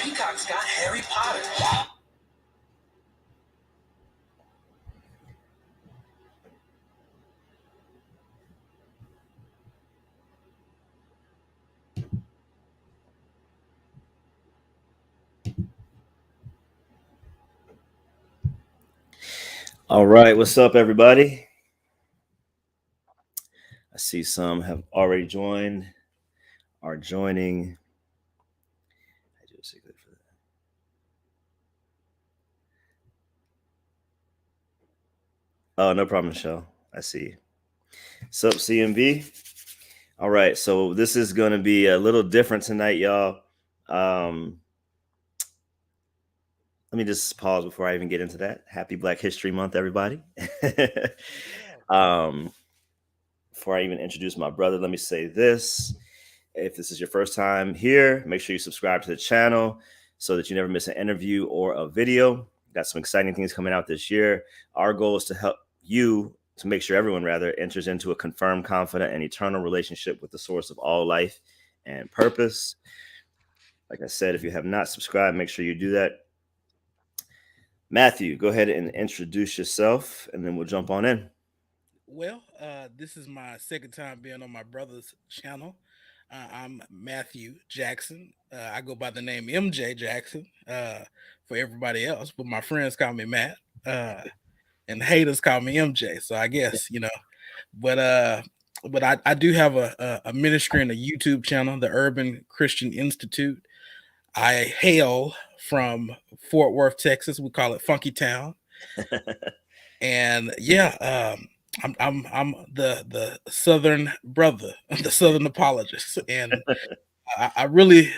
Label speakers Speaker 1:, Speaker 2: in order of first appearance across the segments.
Speaker 1: Peacock's got Harry Potter.
Speaker 2: All right, what's up, everybody? I see some have already joined, are joining. I do a secret for that. Oh, no problem, Michelle. I see. Sup, CMB? All right, so this is going to be a little different tonight, y'all. Let me just pause before I even get into that. Happy Black History Month, everybody. Before I even introduce my brother, let me say this. If this is your first time here, make sure you subscribe to the channel so that you never miss an interview or a video. Got some exciting things coming out this year. Our goal is to help you, to make sure everyone rather enters into a confirmed, confident, and eternal relationship with the source of all life and purpose. Like I said, if you have not subscribed, make sure you do that. Matthew, go ahead and introduce yourself, and then we'll jump on in.
Speaker 3: Well, this is my second time being on my brother's channel. I'm Matthew Jackson. I go by the name MJ Jackson for everybody else, but my friends call me Matt, and haters call me MJ. So I guess but I do have a ministry and a YouTube channel, the Urban Christian Institute. I hail from Fort Worth, Texas. We call it Funky Town, and yeah. I'm the Southern brother, the Southern apologist, and I really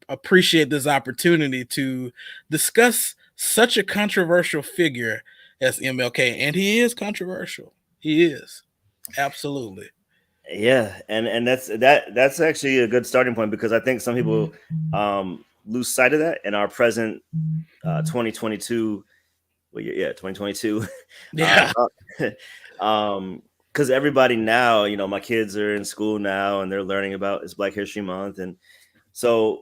Speaker 3: appreciate this opportunity to discuss such a controversial figure as MLK, and he is controversial. He is absolutely.
Speaker 2: Yeah, and that's actually a good starting point, because I think some people lose sight of that in our present 2022. Well, yeah, 2022.
Speaker 3: Yeah,
Speaker 2: Because everybody now, my kids are in school now and they're learning about it's Black History Month, and so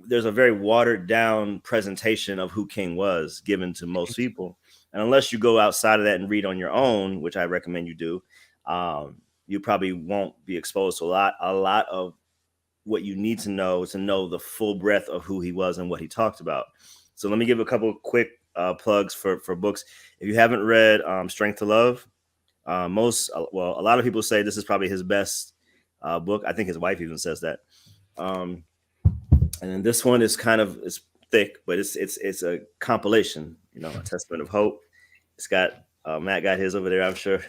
Speaker 2: there's a very watered down presentation of who King was given to most people, and unless you go outside of that and read on your own, which I recommend you do, you probably won't be exposed to a lot of what you need to know the full breadth of who he was and what he talked about. So let me give a couple of quick plugs for books. If you haven't read Strength to Love, a lot of people say this is probably his best book. I think his wife even says that. And then this one is it's thick, but it's a compilation, a testament of hope. It's got Matt got his over there, I'm sure.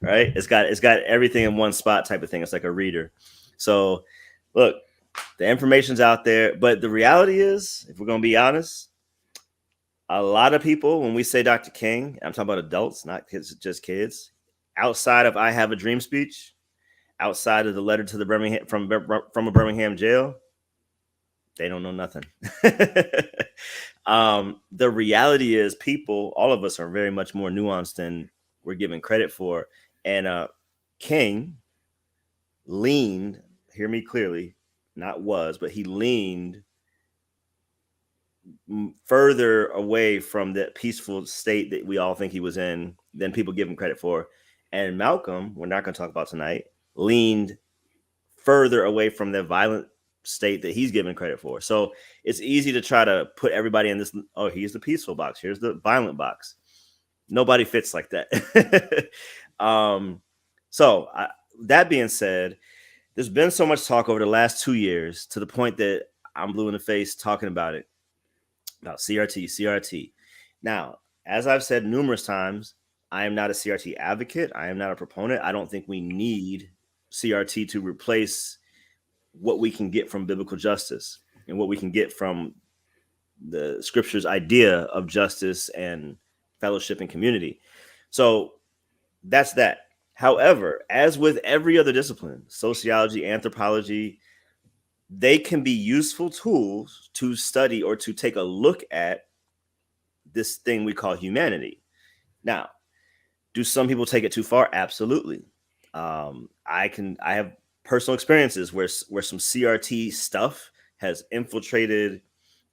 Speaker 2: Right? It's got everything in one spot type of thing. It's like a reader. So look, the information's out there, but the reality is, if we're going to be honest, a lot of people, when we say Dr. King, I'm talking about adults, not kids, just kids, outside of I Have a Dream speech, outside of the letter to the Birmingham from a Birmingham jail, they don't know nothing. The reality is, people, all of us, are very much more nuanced than we're given credit for. And King leaned, hear me clearly, not was, but he leaned further away from the peaceful state that we all think he was in than people give him credit for. And Malcolm, we're not going to talk about tonight, leaned further away from the violent state that he's given credit for. So it's easy to try to put everybody in this, oh, here's the peaceful box, here's the violent box. Nobody fits like that. That being said, there's been so much talk over the last 2 years, to the point that I'm blue in the face talking about it, about CRT. Now, as I've said numerous times, I am not a CRT advocate. I am not a proponent. I don't think we need CRT to replace what we can get from biblical justice and what we can get from the scripture's idea of justice and fellowship and community. So that's that. However, as with every other discipline, sociology, anthropology, they can be useful tools to study or to take a look at this thing we call humanity. Now, do some people take it too far? Absolutely. I have personal experiences where some CRT stuff has infiltrated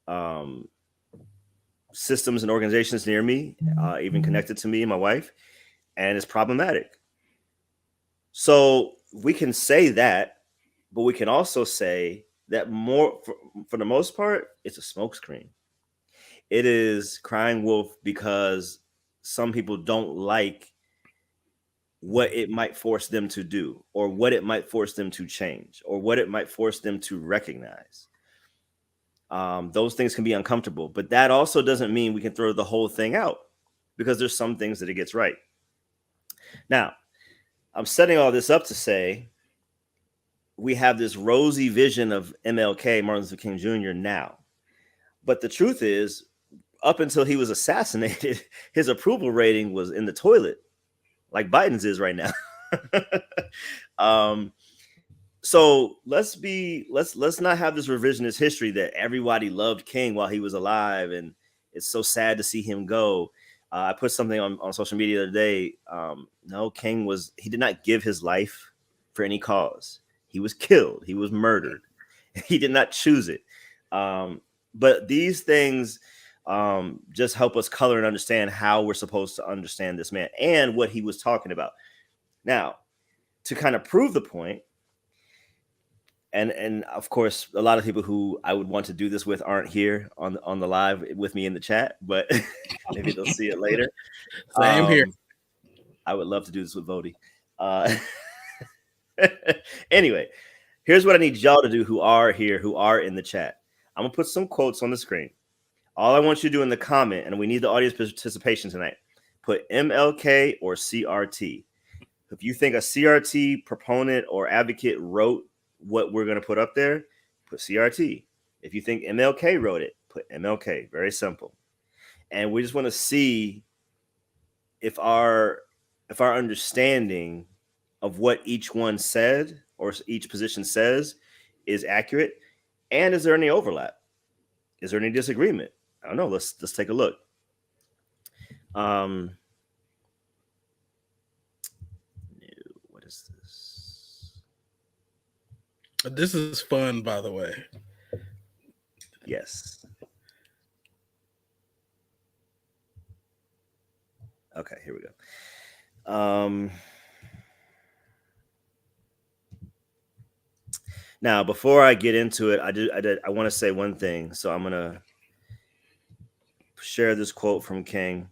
Speaker 2: um, systems and organizations near me, even connected to me and my wife, and it's problematic. So we can say that, but we can also say that for the most part, it's a smokescreen. It is crying wolf because some people don't like what it might force them to do, or what it might force them to change, or what it might force them to recognize. Those things can be uncomfortable, but that also doesn't mean we can throw the whole thing out, because there's some things that it gets right. Now, I'm setting all this up to say we have this rosy vision of MLK, Martin Luther King Jr. now. But the truth is, up until he was assassinated, his approval rating was in the toilet, like Biden's is right now. um, so let's not have this revisionist history that everybody loved King while he was alive, and it's so sad to see him go. I put something on social media the other day. No, he did not give his life for any cause. He was killed. He was murdered. He did not choose it. But these things just help us color and understand how we're supposed to understand this man and what he was talking about. Now, to kind of prove the point, and of course, a lot of people who I would want to do this with aren't here on the live with me in the chat, but maybe they'll see it later.
Speaker 3: Same here.
Speaker 2: I would love to do this with Vody. Anyway, here's what I need y'all to do who are here, who are in the chat. I'm gonna put some quotes on the screen. All I want you to do in the comment, and we need the audience participation tonight, put MLK or CRT. If you think a CRT proponent or advocate wrote what we're going to put up there, put CRT. If you think MLK wrote it, put MLK. Very simple. And we just want to see if our understanding of what each one said or each position says is accurate, and is there any overlap? Is there any disagreement? I don't know. Let's take a look. What is this?
Speaker 3: This is fun, by the way.
Speaker 2: Yes. Okay, here we go. Now, before I get into it, I want to say one thing. So I'm gonna share this quote from King,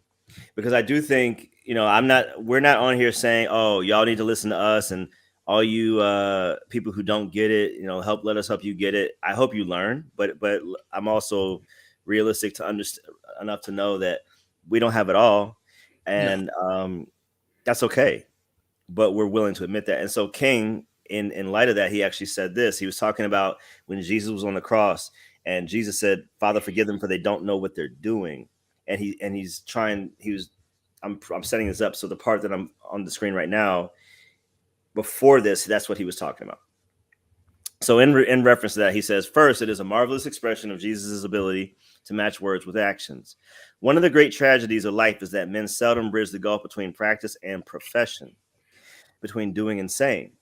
Speaker 2: because I do think, we're not on here saying, oh, y'all need to listen to us, and all you people who don't get it, let us help you get it. I hope you learn, but I'm also realistic to understand enough to know that we don't have it all, and that's okay. But we're willing to admit that. And so King, in light of that, he actually said this. He was talking about when Jesus was on the cross, and Jesus said, "Father, forgive them, for they don't know what they're doing." And I'm setting this up. So the part that I'm on the screen right now, before this, that's what he was talking about. So in reference to that, he says, first, it is a marvelous expression of Jesus' ability to match words with actions. One of the great tragedies of life is that men seldom bridge the gulf between practice and profession, between doing and saying.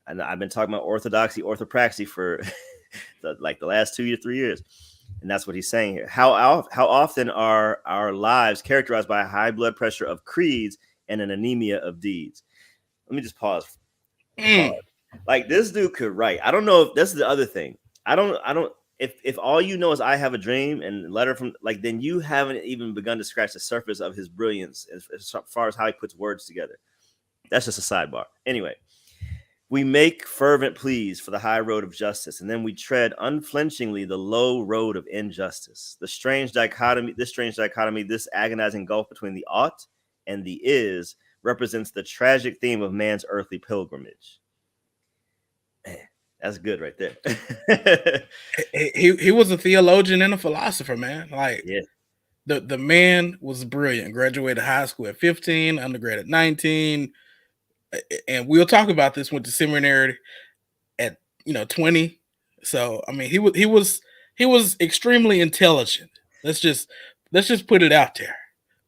Speaker 2: And I've been talking about orthodoxy, orthopraxy for the last 2 to 3 years. And that's what he's saying here. How often are our lives characterized by a high blood pressure of creeds and an anemia of deeds? Let me just pause. Like, this dude could write. I don't know if that's the other thing. I don't if all you know is I have a dream and letter from, then you haven't even begun to scratch the surface of his brilliance as far as how he puts words together. That's just a sidebar. Anyway, we make fervent pleas for the high road of justice, and then we tread unflinchingly the low road of injustice. This strange dichotomy, this agonizing gulf between the ought and the is, represents the tragic theme of man's earthly pilgrimage. Man, that's good right there.
Speaker 3: he was a theologian and a philosopher, man.
Speaker 2: Yeah.
Speaker 3: The man was brilliant. Graduated high school at 15, undergrad at 19. And we'll talk about this. Went to seminary at 20. So I mean, he was extremely intelligent. Let's just put it out there.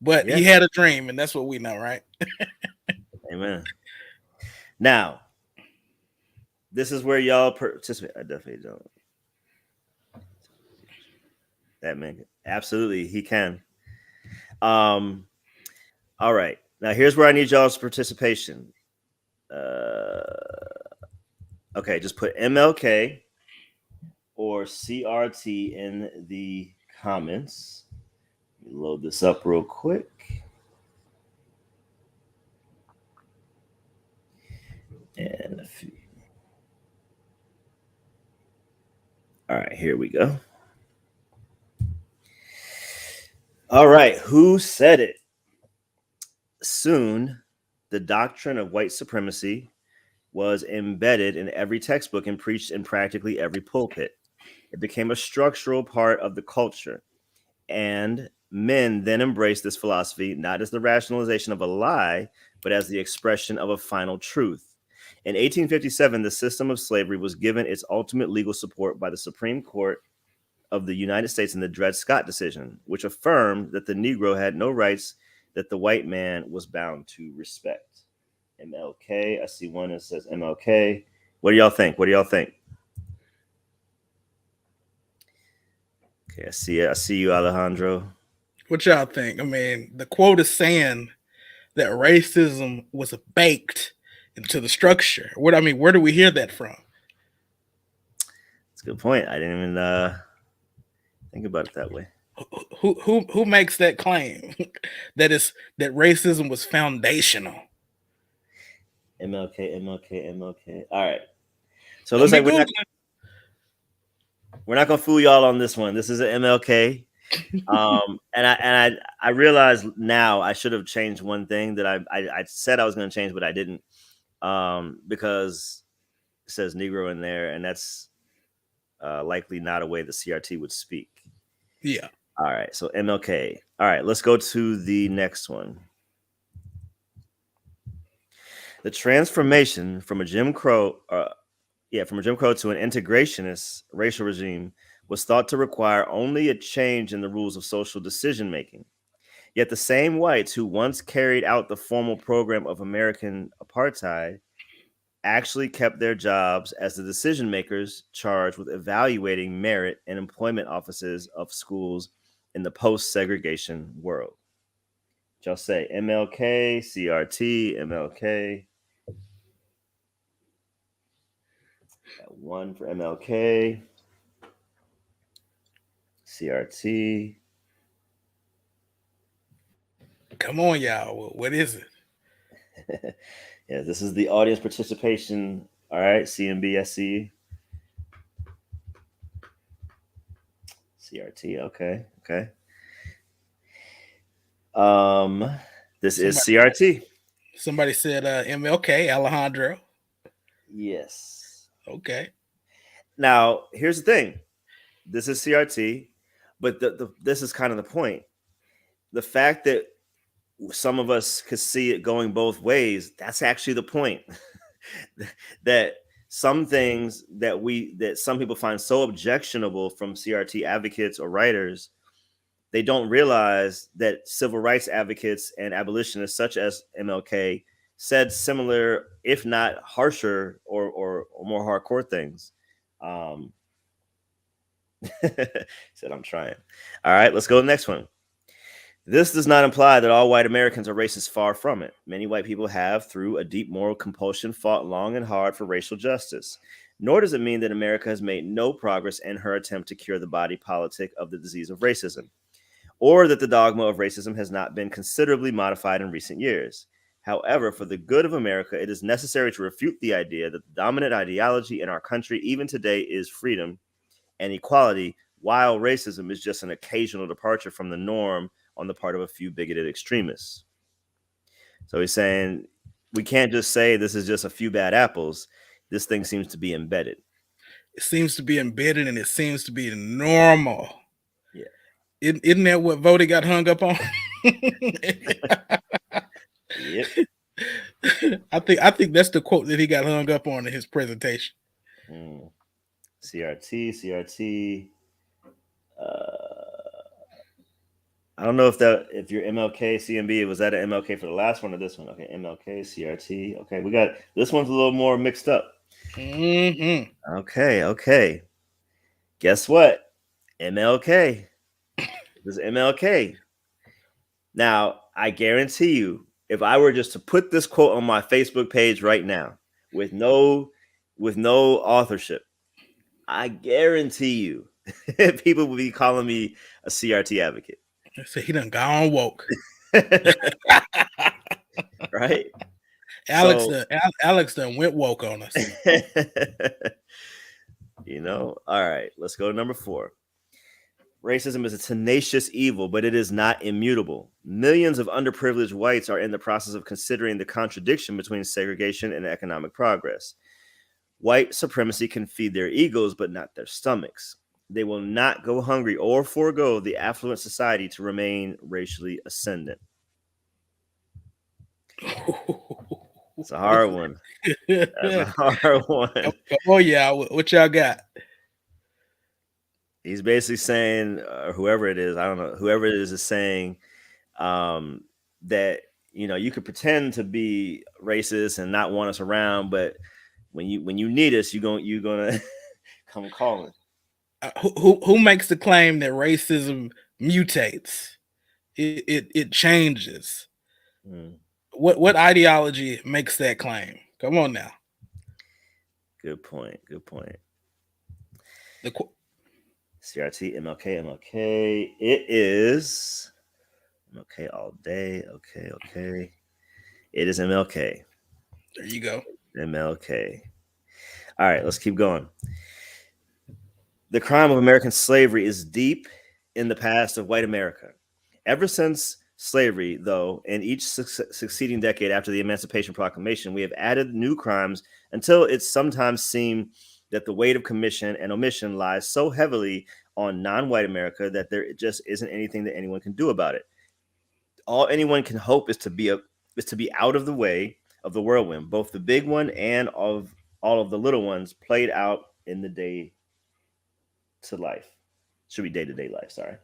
Speaker 3: But he had a dream, and that's what we know, right?
Speaker 2: Amen. Now, this is where y'all participate. I definitely don't. That man, absolutely, he can. Um, all right. Now here's where I need y'all's participation. Uh, okay, just put MLK or CRT in the comments. Let me load this up real quick. And all right, here we go. All right, who said it? Soon, the doctrine of white supremacy was embedded in every textbook and preached in practically every pulpit. It became a structural part of the culture. And men then embraced this philosophy not as the rationalization of a lie, but as the expression of a final truth. In 1857, the system of slavery was given its ultimate legal support by the Supreme Court of the United States in the Dred Scott decision, which affirmed that the Negro had no rights that the white man was bound to respect. MLK, I see one that says MLK. What do y'all think? What do y'all think? Okay, I see it. I see you, Alejandro.
Speaker 3: What y'all think? I mean, the quote is saying that racism was baked into the structure. Where do we hear that from?
Speaker 2: That's a good point. I didn't even think about it that way.
Speaker 3: Who makes that claim that racism was foundational?
Speaker 2: MLK, MLK, MLK. All right. So it
Speaker 3: Don't
Speaker 2: looks
Speaker 3: be
Speaker 2: like
Speaker 3: Googling.
Speaker 2: we're not gonna fool y'all on this one. This is an MLK. And I realize now I should have changed one thing that I said I was going to change, but I didn't, because it says Negro in there, and that's likely not a way the CRT would speak.
Speaker 3: Yeah.
Speaker 2: All right, so MLK. All right, let's go to the next one. The transformation from a Jim Crow to an integrationist racial regime was thought to require only a change in the rules of social decision making. Yet the same whites who once carried out the formal program of American apartheid actually kept their jobs as the decision makers charged with evaluating merit and employment offices of schools in the post-segregation world. Just say MLK, CRT, MLK. Got one for MLK, CRT.
Speaker 3: Come on, y'all. What is
Speaker 2: it? Yeah, this is the audience participation. All right, CMB, I see. CRT, okay. This is CRT.
Speaker 3: Somebody said MLK, Alejandro.
Speaker 2: Yes.
Speaker 3: Okay.
Speaker 2: Now, here's the thing. This is CRT, but this is kind of the point. The fact that some of us could see it going both ways, that's actually the point. That some things that some people find so objectionable from CRT advocates or writers, they don't realize that civil rights advocates and abolitionists such as MLK said similar, if not harsher or more hardcore things. Said I'm trying. All right, let's go to the next one. This does not imply that all white Americans are racist. Far from it. Many white people have, through a deep moral compulsion, fought long and hard for racial justice. Nor does it mean that America has made no progress in her attempt to cure the body politic of the disease of racism, or that the dogma of racism has not been considerably modified in recent years. However, for the good of America, it is necessary to refute the idea that the dominant ideology in our country, even today, is freedom and equality, while racism is just an occasional departure from the norm on the part of a few bigoted extremists. So he's saying we can't just say this is just a few bad apples. This thing seems to be embedded.
Speaker 3: It seems to be embedded, and it seems to be normal.
Speaker 2: Yeah.
Speaker 3: Isn't that what Vody got hung up on?
Speaker 2: Yep.
Speaker 3: I think that's the quote that he got hung up on in his presentation.
Speaker 2: CRT. I don't know if your MLK CMB, was that an MLK for the last one or this one? Okay, MLK CRT. Okay, we got this one's a little more mixed up.
Speaker 3: Mm-hmm.
Speaker 2: Okay. Guess what? MLK. This is MLK. Now, I guarantee you, if I were just to put this quote on my Facebook page right now with no authorship, I guarantee you people will be calling me a CRT advocate.
Speaker 3: So he done gone woke.
Speaker 2: Right?
Speaker 3: Alex done went woke on us.
Speaker 2: All right, let's go to number 4. Racism is a tenacious evil, but it is not immutable. Millions of underprivileged whites are in the process of considering the contradiction between segregation and economic progress. White supremacy can feed their egos, but not their stomachs. They will not go hungry or forego the affluent society to remain racially ascendant. It's a hard one. That's a hard one.
Speaker 3: Oh yeah, what y'all got?
Speaker 2: He's basically saying, whoever it is, I don't know, whoever it is saying that you could pretend to be racist and not want us around, but when you need us, you're gonna come calling.
Speaker 3: Who makes the claim that racism mutates? It changes. What ideology makes that claim? Come on now.
Speaker 2: Good point. CRT, MLK. It is MLK all day. Okay. It is MLK.
Speaker 3: There you go.
Speaker 2: MLK. All right, let's keep going. The crime of American slavery is deep in the past of white America. Ever since slavery, though, in each succeeding decade after the Emancipation Proclamation, we have added new crimes until it sometimes seemed that the weight of commission and omission lies so heavily on non-white America that there just isn't anything that anyone can do about it. All anyone can hope is to be out of the way of the whirlwind, both the big one and of all of the little ones played out in the day to life. Should be day-to-day life, sorry.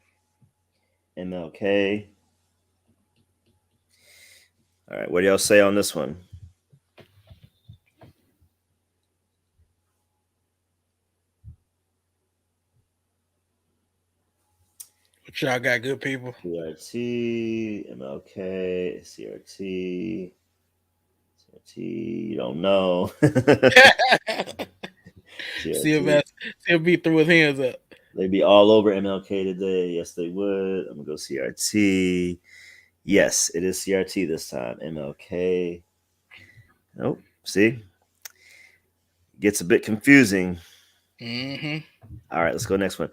Speaker 2: MLK. All right, what do y'all say on this one?
Speaker 3: What y'all got, good people?
Speaker 2: CRT, MLK, CRT. You don't know.
Speaker 3: He'll be through his hands up.
Speaker 2: They'd be all over MLK today. Yes, they would. I'm gonna go CRT. Yes, it is CRT this time. MLK. Nope. See, gets a bit confusing. All right, let's go next one.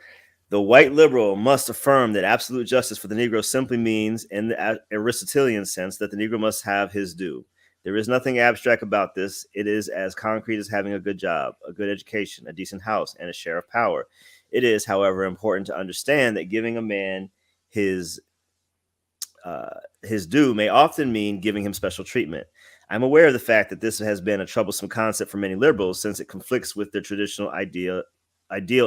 Speaker 2: The white liberal must affirm that absolute justice for the Negro simply means, in the Aristotelian sense, that the Negro must have his due. There is nothing abstract about this. It is as concrete as having a good job, a good education, a decent house, and a share of power. It is, however, important to understand that giving a man his due may often mean giving him special treatment. I'm aware of the fact that this has been a troublesome concept for many liberals, since it conflicts with their traditional ideal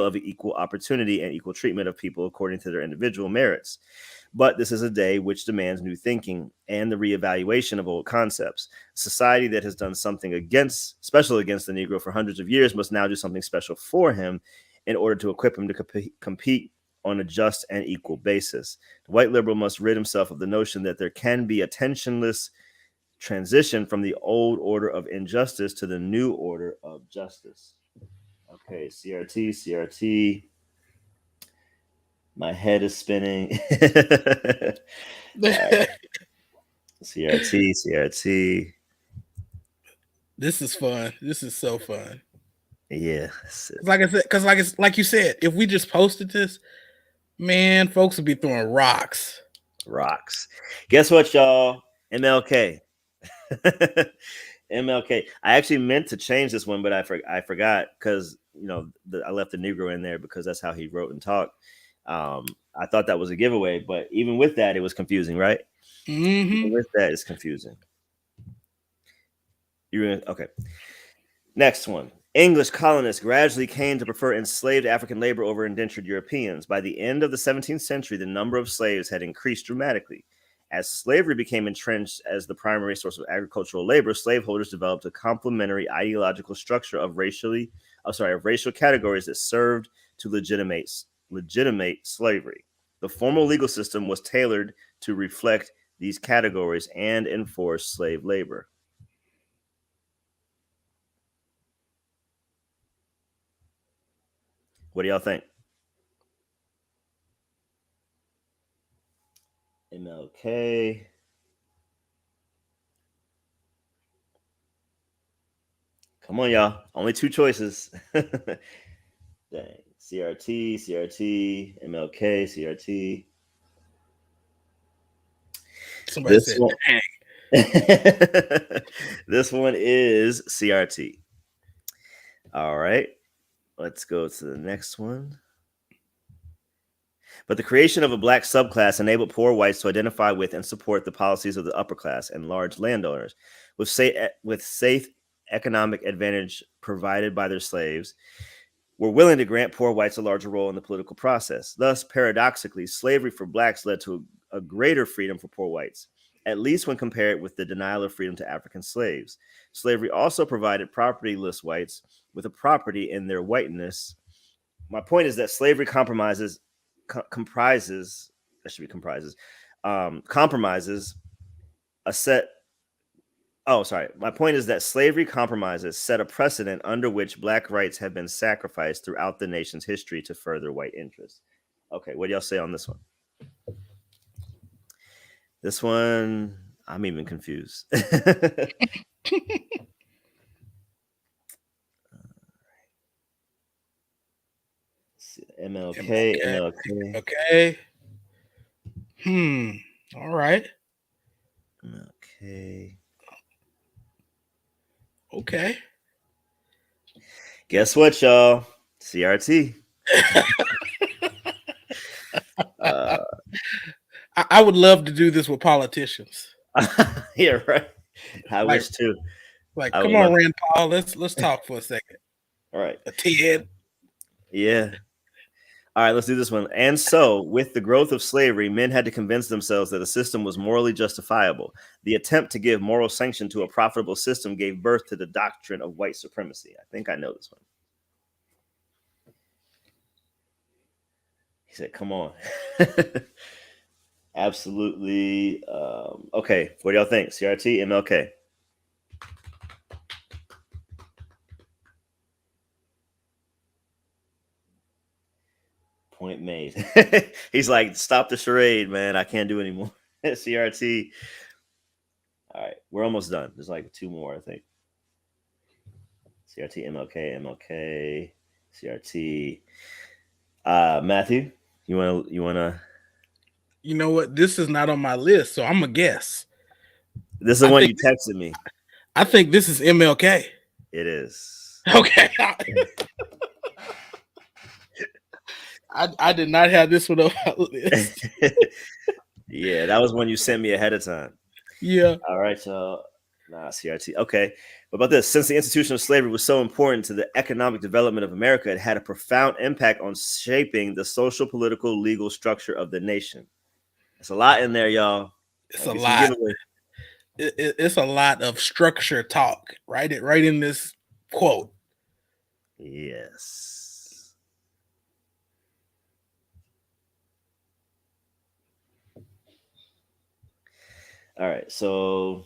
Speaker 2: of equal opportunity and equal treatment of people according to their individual merits. But this is a day which demands new thinking and the reevaluation of old concepts. A society that has done something special against the Negro for hundreds of years must now do something special for him in order to equip him to compete on a just and equal basis. The white liberal must rid himself of the notion that there can be a tensionless transition from the old order of injustice to the new order of justice. Okay, CRT. My head is spinning. Right. CRT.
Speaker 3: This is fun. This is so fun.
Speaker 2: Yeah.
Speaker 3: Like I said, because like you said, if we just posted this, man, folks would be throwing rocks.
Speaker 2: Guess what, y'all? MLK. MLK. I actually meant to change this one, but I forgot because I left the Negro in there because that's how he wrote and talked. I thought that was a giveaway, but even with that, it was confusing, right? Even with that, it's confusing. Okay. Next one. English colonists gradually came to prefer enslaved African labor over indentured Europeans. By the end of the 17th century, the number of slaves had increased dramatically. As slavery became entrenched as the primary source of agricultural labor, slaveholders developed a complementary ideological structure of racial categories that served to legitimate slavery. The formal legal system was tailored to reflect these categories and enforce slave labor. What do y'all think? MLK. Come on, y'all. Only two choices. Dang. CRT, CRT, MLK, CRT.
Speaker 3: Somebody said, dang.
Speaker 2: This one is CRT. All right. Let's go to the next one. But the creation of a black subclass enabled poor whites to identify with and support the policies of the upper class and large landowners. With safe economic advantage provided by their slaves, were willing to grant poor whites a larger role in the political process. Thus, paradoxically, slavery for blacks led to a greater freedom for poor whites, at least when compared with the denial of freedom to African slaves. Slavery also provided propertyless whites with a property in their whiteness. My point is that slavery compromises a set. Oh, sorry. My point is that slavery compromises set a precedent under which black rights have been sacrificed throughout the nation's history to further white interests. Okay, what do y'all say on this one? This one, I'm even confused. MLK.
Speaker 3: Okay. All right.
Speaker 2: MLK.
Speaker 3: Okay.
Speaker 2: Guess what, y'all? CRT.
Speaker 3: I would love to do this with politicians.
Speaker 2: Yeah, right. I wish too.
Speaker 3: Like, come on, Rand Paul. Let's talk for a second.
Speaker 2: All right.
Speaker 3: Ted.
Speaker 2: Yeah. All right, let's do this one. And so, with the growth of slavery, men had to convince themselves that the system was morally justifiable. The attempt to give moral sanction to a profitable system gave birth to the doctrine of white supremacy. I think I know this one. He said, come on. Absolutely. Okay, what do y'all think? CRT, MLK? Point made. He's like, stop the charade, man. I can't do anymore. CRT. All right, we're almost done. There's like two more, I think. CRT, MLK, MLK, CRT. Matthew, you wanna?
Speaker 3: You know what? This is not on my list, so I'm gonna guess.
Speaker 2: This is the one you texted me.
Speaker 3: I think this is MLK.
Speaker 2: It is.
Speaker 3: Okay. I did not have this one on my list.
Speaker 2: Yeah, that was one you sent me ahead of time.
Speaker 3: Yeah.
Speaker 2: All right, y'all. Nah, CRT. Okay. What about this? Since the institution of slavery was so important to the economic development of America, it had a profound impact on shaping the social, political, legal structure of the nation. It's a lot in there, y'all.
Speaker 3: It's a lot. It's a lot of structure talk, right in this quote.
Speaker 2: Yes. All right, so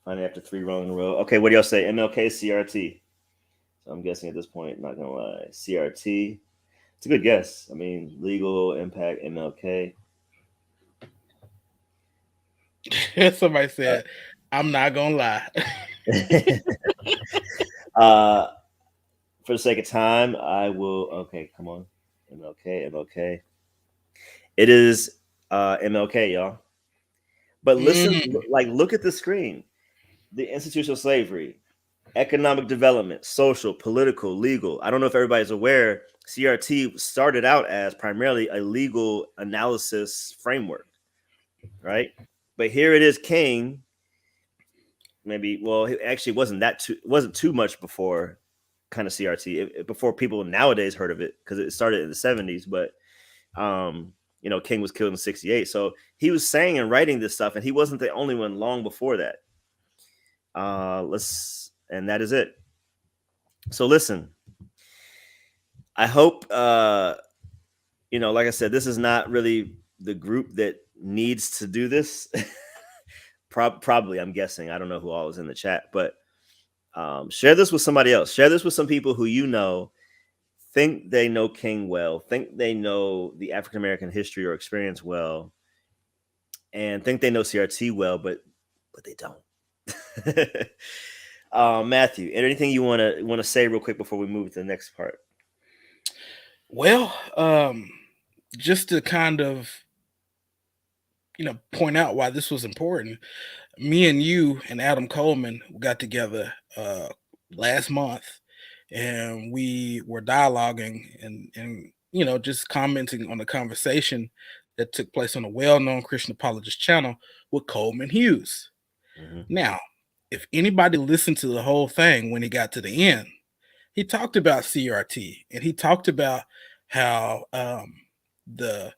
Speaker 2: finally after 3 wrong in a row. Okay, what do y'all say? MLK, CRT. So I'm guessing at this point, not gonna lie, CRT. It's a good guess. I mean, legal impact, MLK.
Speaker 3: Somebody said, I'm not gonna lie.
Speaker 2: For the sake of time, I will. Okay, come on, MLK. It is MLK, y'all. But listen, look at the screen. The institution of slavery, economic development, social, political, legal. I don't know if everybody's aware, CRT started out as primarily a legal analysis framework, right? But here it is, King. Maybe, well, it actually wasn't too much before kind of CRT, before people nowadays heard of it, because it started in the 70s. But King was killed in 68. So he was saying and writing this stuff, and he wasn't the only one long before that. And that is it. So listen, I hope, like I said, this is not really the group that needs to do this, probably, I'm guessing, I don't know who all is in the chat, but share this with somebody else. Share this with some people who you know think they know King well, think they know the African American history or experience well, and think they know CRT well, but they don't. Matthew, anything you want to say real quick before we move to the next part?
Speaker 3: Well, just to kind of point out why this was important. Me and you and Adam Coleman got together last month, and we were dialoguing and just commenting on the conversation that took place on a well-known Christian apologist channel with Coleman Hughes.
Speaker 2: Mm-hmm.
Speaker 3: Now, if anybody listened to the whole thing when he got to the end, he talked about CRT, and he talked about how the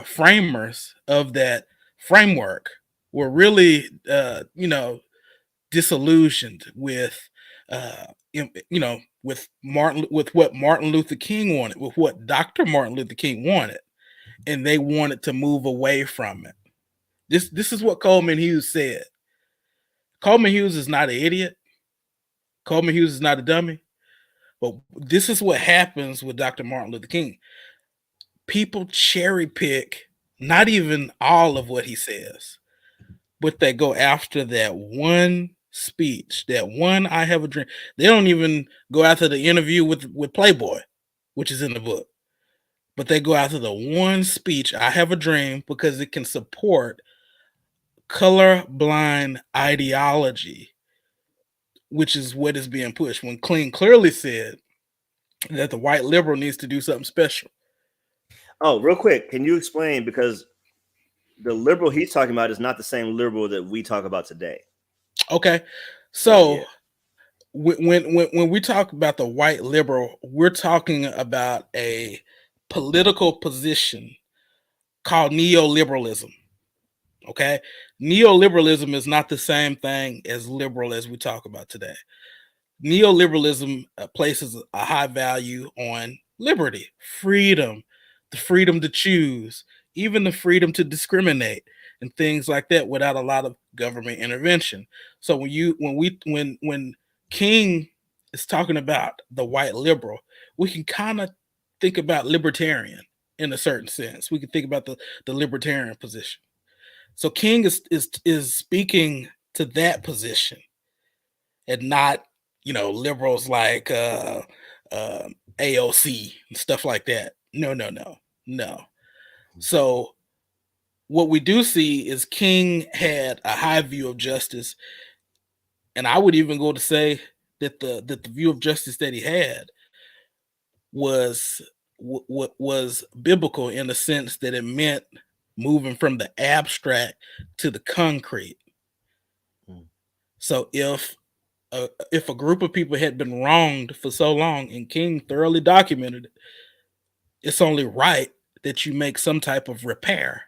Speaker 3: framers of that framework were really disillusioned with with what Martin Luther King wanted, with what Dr. Martin Luther King wanted, and they wanted to move away from it. This is what Coleman Hughes said. Coleman Hughes is not an idiot. Coleman Hughes is not a dummy. But this is what happens with Dr. Martin Luther King. People cherry pick not even all of what he says, but they go after that one speech, that one "I have a dream." They don't even go after the interview with Playboy, which is in the book, but they go after the one speech, "I have a dream," because it can support colorblind ideology, which is what is being pushed. When King clearly said that the white liberal needs to do something special.
Speaker 2: Oh, real quick, can you explain, because the liberal he's talking about is not the same liberal that we talk about today.
Speaker 3: Okay,
Speaker 2: So yeah.
Speaker 3: when we talk about the white liberal, we're talking about a political position called neoliberalism. Okay, neoliberalism is not the same thing as liberal as we talk about today. Neoliberalism places a high value on liberty, freedom, the freedom to choose, even the freedom to discriminate and things like that without a lot of government intervention. So when King is talking about the white liberal, we can kind of think about libertarian in a certain sense. We can think about the libertarian position. So King is speaking to that position and not liberals like AOC and stuff like that. No. So what we do see is King had a high view of justice, and I would even go to say that the view of justice that he had was was biblical, in the sense that it meant moving from the abstract to the concrete. So if a group of people had been wronged for so long, and King thoroughly documented it, it's only right that you make some type of repair.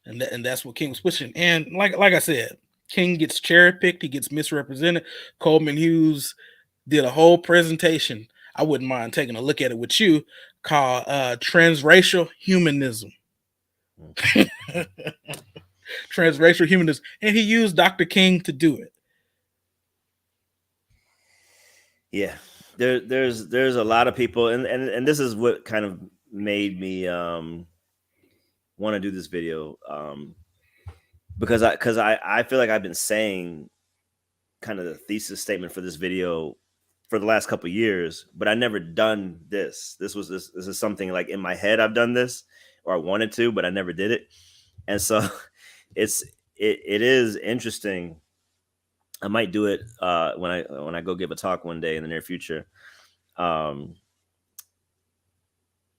Speaker 3: And that's what King was pushing. And like I said, King gets cherry picked, he gets misrepresented. Coleman Hughes did a whole presentation. I wouldn't mind taking a look at it with you, called transracial humanism. Transracial humanism. And he used Dr. King to do it.
Speaker 2: Yeah, there's a lot of people, and this is what kind of made me want to do this video, because I feel like I've been saying kind of the thesis statement for this video for the last couple of years, but I never done this. This is something like in my head I've done this, or I wanted to, but I never did it. And so it is interesting. I might do it when I go give a talk one day in the near future,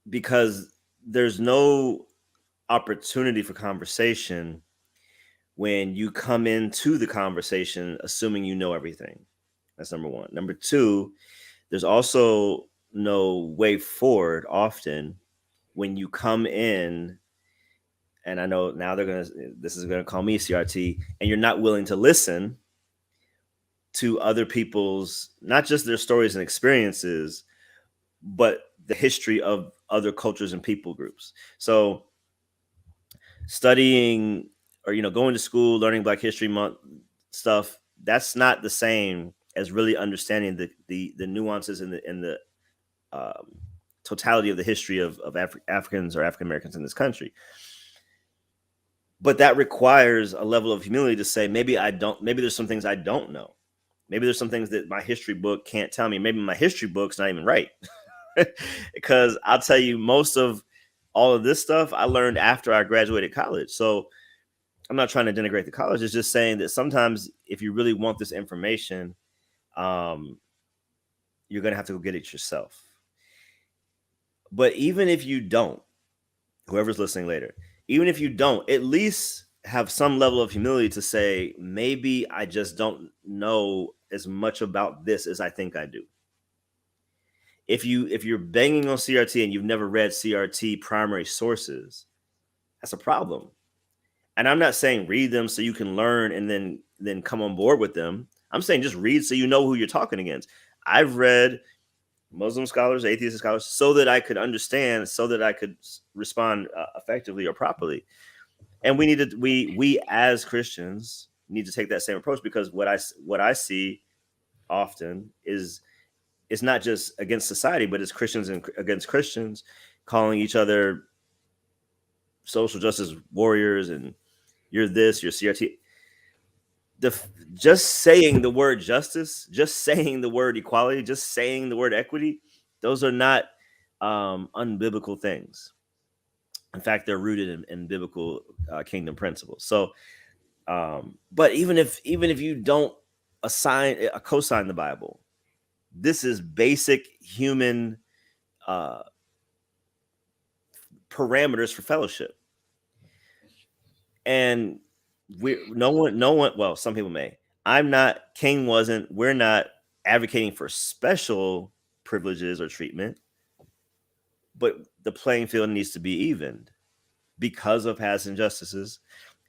Speaker 2: because there's no opportunity for conversation when you come into the conversation assuming you know everything. That's number one. Number two, there's also no way forward often when you come in, and I know now this is gonna call me CRT, and you're not willing to listen to other people's, not just their stories and experiences, but the history of other cultures and people groups. So studying or going to school, learning Black History Month stuff, that's not the same as really understanding the nuances and the um, totality of the history of Africans or African Americans in this country. But that requires a level of humility to say, maybe there's some things I don't know. Maybe there's some things that my history book can't tell me. Maybe my history book's not even right. Because I'll tell you, most of all of this stuff I learned after I graduated college. So I'm not trying to denigrate the college. It's just saying that sometimes if you really want this information, you're going to have to go get it yourself. But even if you don't, whoever's listening later, even if you don't, at least have some level of humility to say, maybe I just don't know as much about this as I think I do. If you're banging on CRT and you've never read CRT primary sources, that's a problem. And I'm not saying read them so you can learn and then come on board with them. I'm saying just read so you know who you're talking against. I've read Muslim scholars, atheist scholars, so that I could understand, so that I could respond effectively or properly. And we as Christians need to take that same approach, because what I see often is it's not just against society, but it's Christians and against Christians calling each other social justice warriors and you're this, you're CRT. Just saying the word justice, just saying the word equality, just saying the word equity, those are not unbiblical things. In fact, they're rooted in biblical kingdom principles. So, but even if you don't co-sign the Bible, this is basic human parameters for fellowship. And no one, well, some people may. I'm not, King wasn't, we're not advocating for special privileges or treatment, but the playing field needs to be evened because of past injustices.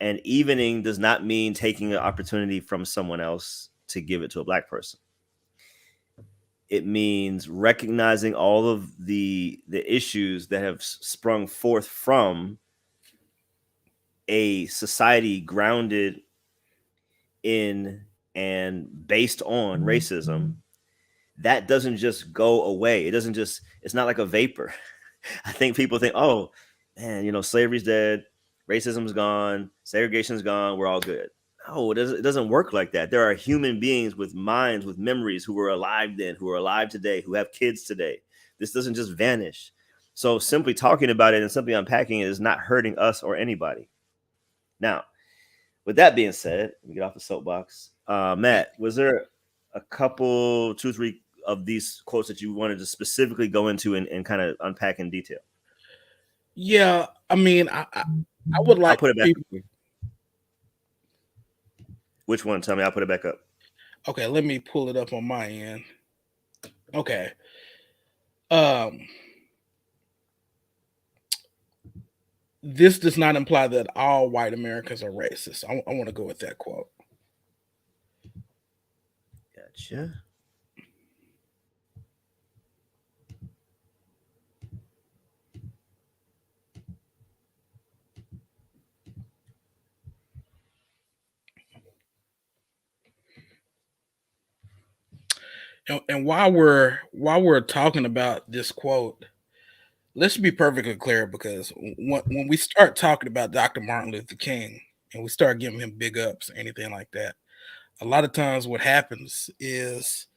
Speaker 2: And evening does not mean taking an opportunity from someone else to give it to a Black person. It means recognizing all of the issues that have sprung forth from a society grounded in and based on racism. That doesn't just go away. It's not like a vapor. I think people think, oh man, slavery's dead, racism's gone, segregation's gone, we're all good. No, it doesn't work like that. There are human beings with minds, with memories, who were alive then, who are alive today, who have kids today. This doesn't just vanish. So simply talking about it and simply unpacking it is not hurting us or anybody. Now, with that being said, let me get off the soapbox. Matt, was there a couple, 2 or 3 of these quotes that you wanted to specifically go into and kind of unpack in detail?
Speaker 3: Yeah, I mean, I would like
Speaker 2: I'll put it back.
Speaker 3: people.
Speaker 2: Which one? Tell me. I'll put it back up.
Speaker 3: Okay, let me pull it up on my end. Okay. This does not imply that all white Americans are racist. I want to go with that quote.
Speaker 2: Gotcha.
Speaker 3: And while we're talking about this quote, let's be perfectly clear, because when we start talking about Dr. Martin Luther King and we start giving him big ups or anything like that, a lot of times what happens is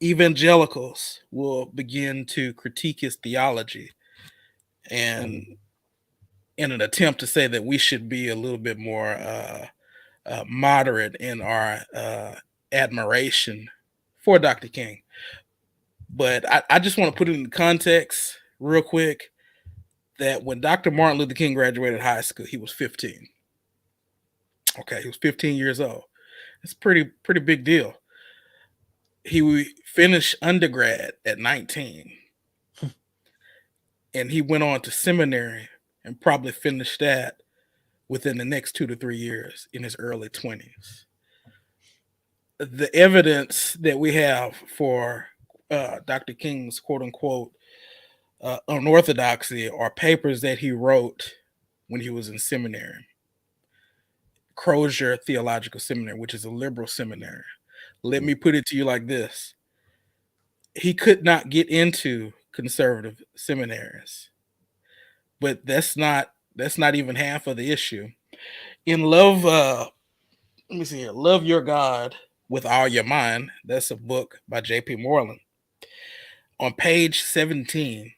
Speaker 3: evangelicals will begin to critique his theology, and in an attempt to say that we should be a little bit more moderate in our admiration for Dr. King. But I just want to put it in context real quick that when Dr. Martin Luther King graduated high school, he was 15. Okay, he was 15 years old. It's pretty big deal. He finished undergrad at 19. And he went on to seminary and probably finished that within the next 2 to 3 years in his early 20s. The evidence that we have for Dr. King's quote unquote on orthodoxy are papers that he wrote when he was in seminary, Crozier Theological Seminary, which is a liberal seminary. Let me put it to you like this: he could not get into conservative seminaries, but that's not even half of the issue. In Love, let me see here, Love Your God with All Your Mind. That's a book by J.P. Moreland. On page 17,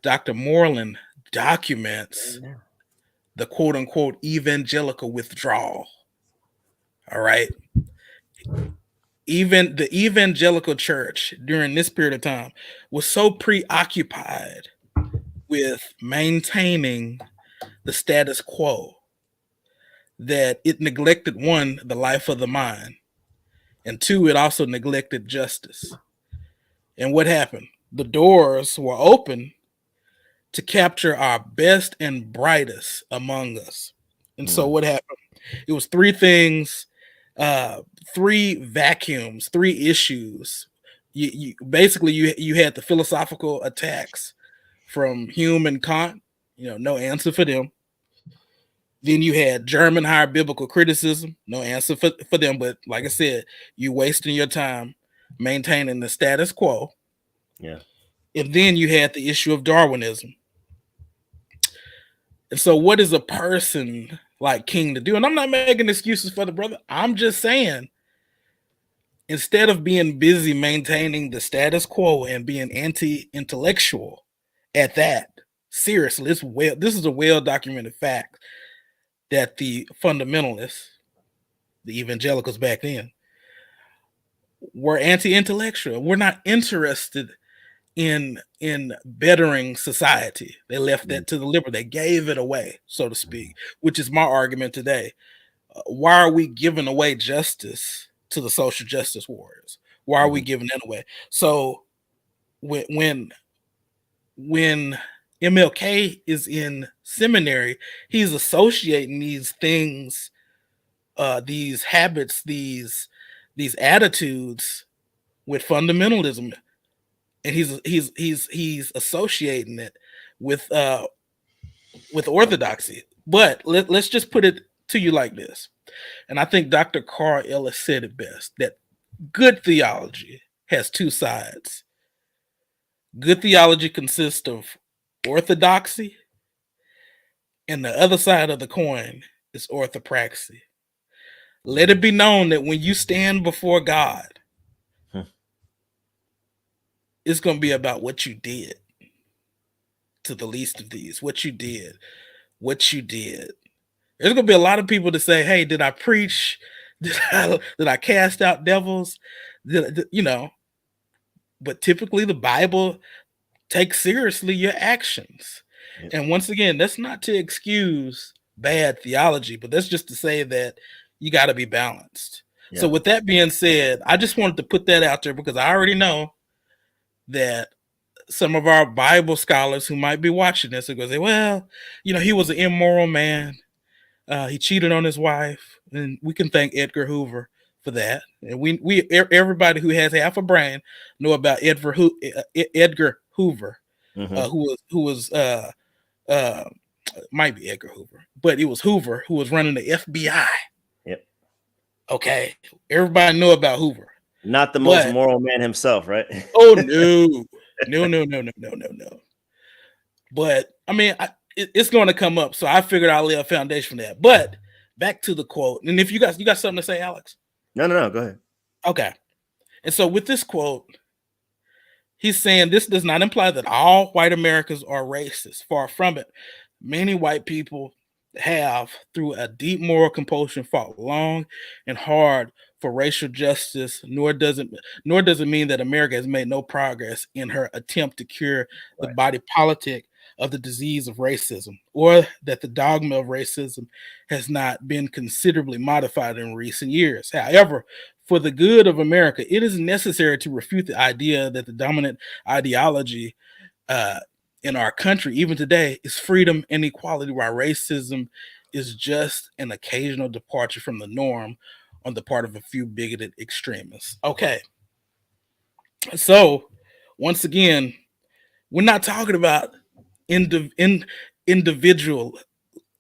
Speaker 3: Dr. Moreland documents the quote unquote evangelical withdrawal. All right. Even the evangelical church during this period of time was so preoccupied with maintaining the status quo that it neglected, one, the life of the mind, and two, it also neglected justice. And what happened? The doors were open to capture our best and brightest among us. And so what happened? It was three things, three vacuums, three issues. You had the philosophical attacks from Hume and Kant, no answer for them. Then you had German higher biblical criticism, no answer for them. But like I said, you wasting your time maintaining the status quo.
Speaker 2: Yeah.
Speaker 3: And then you had the issue of Darwinism. And so, what is a person like King to do? And I'm not making excuses for the brother. I'm just saying, instead of being busy maintaining the status quo and being anti-intellectual at that, seriously, this is a well-documented fact that the fundamentalists, the evangelicals back then, were anti-intellectual. We're not interested in bettering society. They left that to the liberal. They gave it away, so to speak, which is my argument today. Why are we giving away justice to the social justice warriors? Why are we giving that away? So when MLK is in seminary, he's associating these things, these habits, these attitudes with fundamentalism, and he's associating it with orthodoxy. But let's just put it to you like this, and I think Dr. Carl Ellis said it best, that good theology has two sides. Good theology consists of orthodoxy, and the other side of the coin is orthopraxy. Let it be known that when you stand before God, it's going to be about what you did to the least of these. What you did. There's going to be a lot of people to say, hey, did I preach? Did I cast out devils? But typically the Bible takes seriously your actions. And once again, that's not to excuse bad theology, but that's just to say that you got to be balanced. Yeah. So with that being said, I just wanted to put that out there because I already know that some of our Bible scholars who might be watching this are going to say, well, he was an immoral man. He cheated on his wife. And we can thank Edgar Hoover for that. And we everybody who has half a brain know about Edgar Hoover, who was might be Edgar Hoover, but it was Hoover who was running the FBI.
Speaker 2: Yep.
Speaker 3: Okay. Everybody knew about Hoover.
Speaker 2: Not the most moral man himself, right?
Speaker 3: Oh, no. No. But, I mean, it's going to come up, so I figured I'll lay a foundation for that. But back to the quote. And if you got something to say, Alex?
Speaker 2: No, go ahead.
Speaker 3: Okay. And so with this quote, he's saying this does not imply that all white Americans are racist. Far from it. Many white people have, through a deep moral compulsion, fought long and hard for racial justice, nor does it mean that America has made no progress in her attempt to cure the body politic of the disease of racism, or that the dogma of racism has not been considerably modified in recent years. However, for the good of America, it is necessary to refute the idea that the dominant ideology in our country, even today, is freedom and equality, while racism is just an occasional departure from the norm on the part of a few bigoted extremists. Okay. So, once again, We're not talking about individual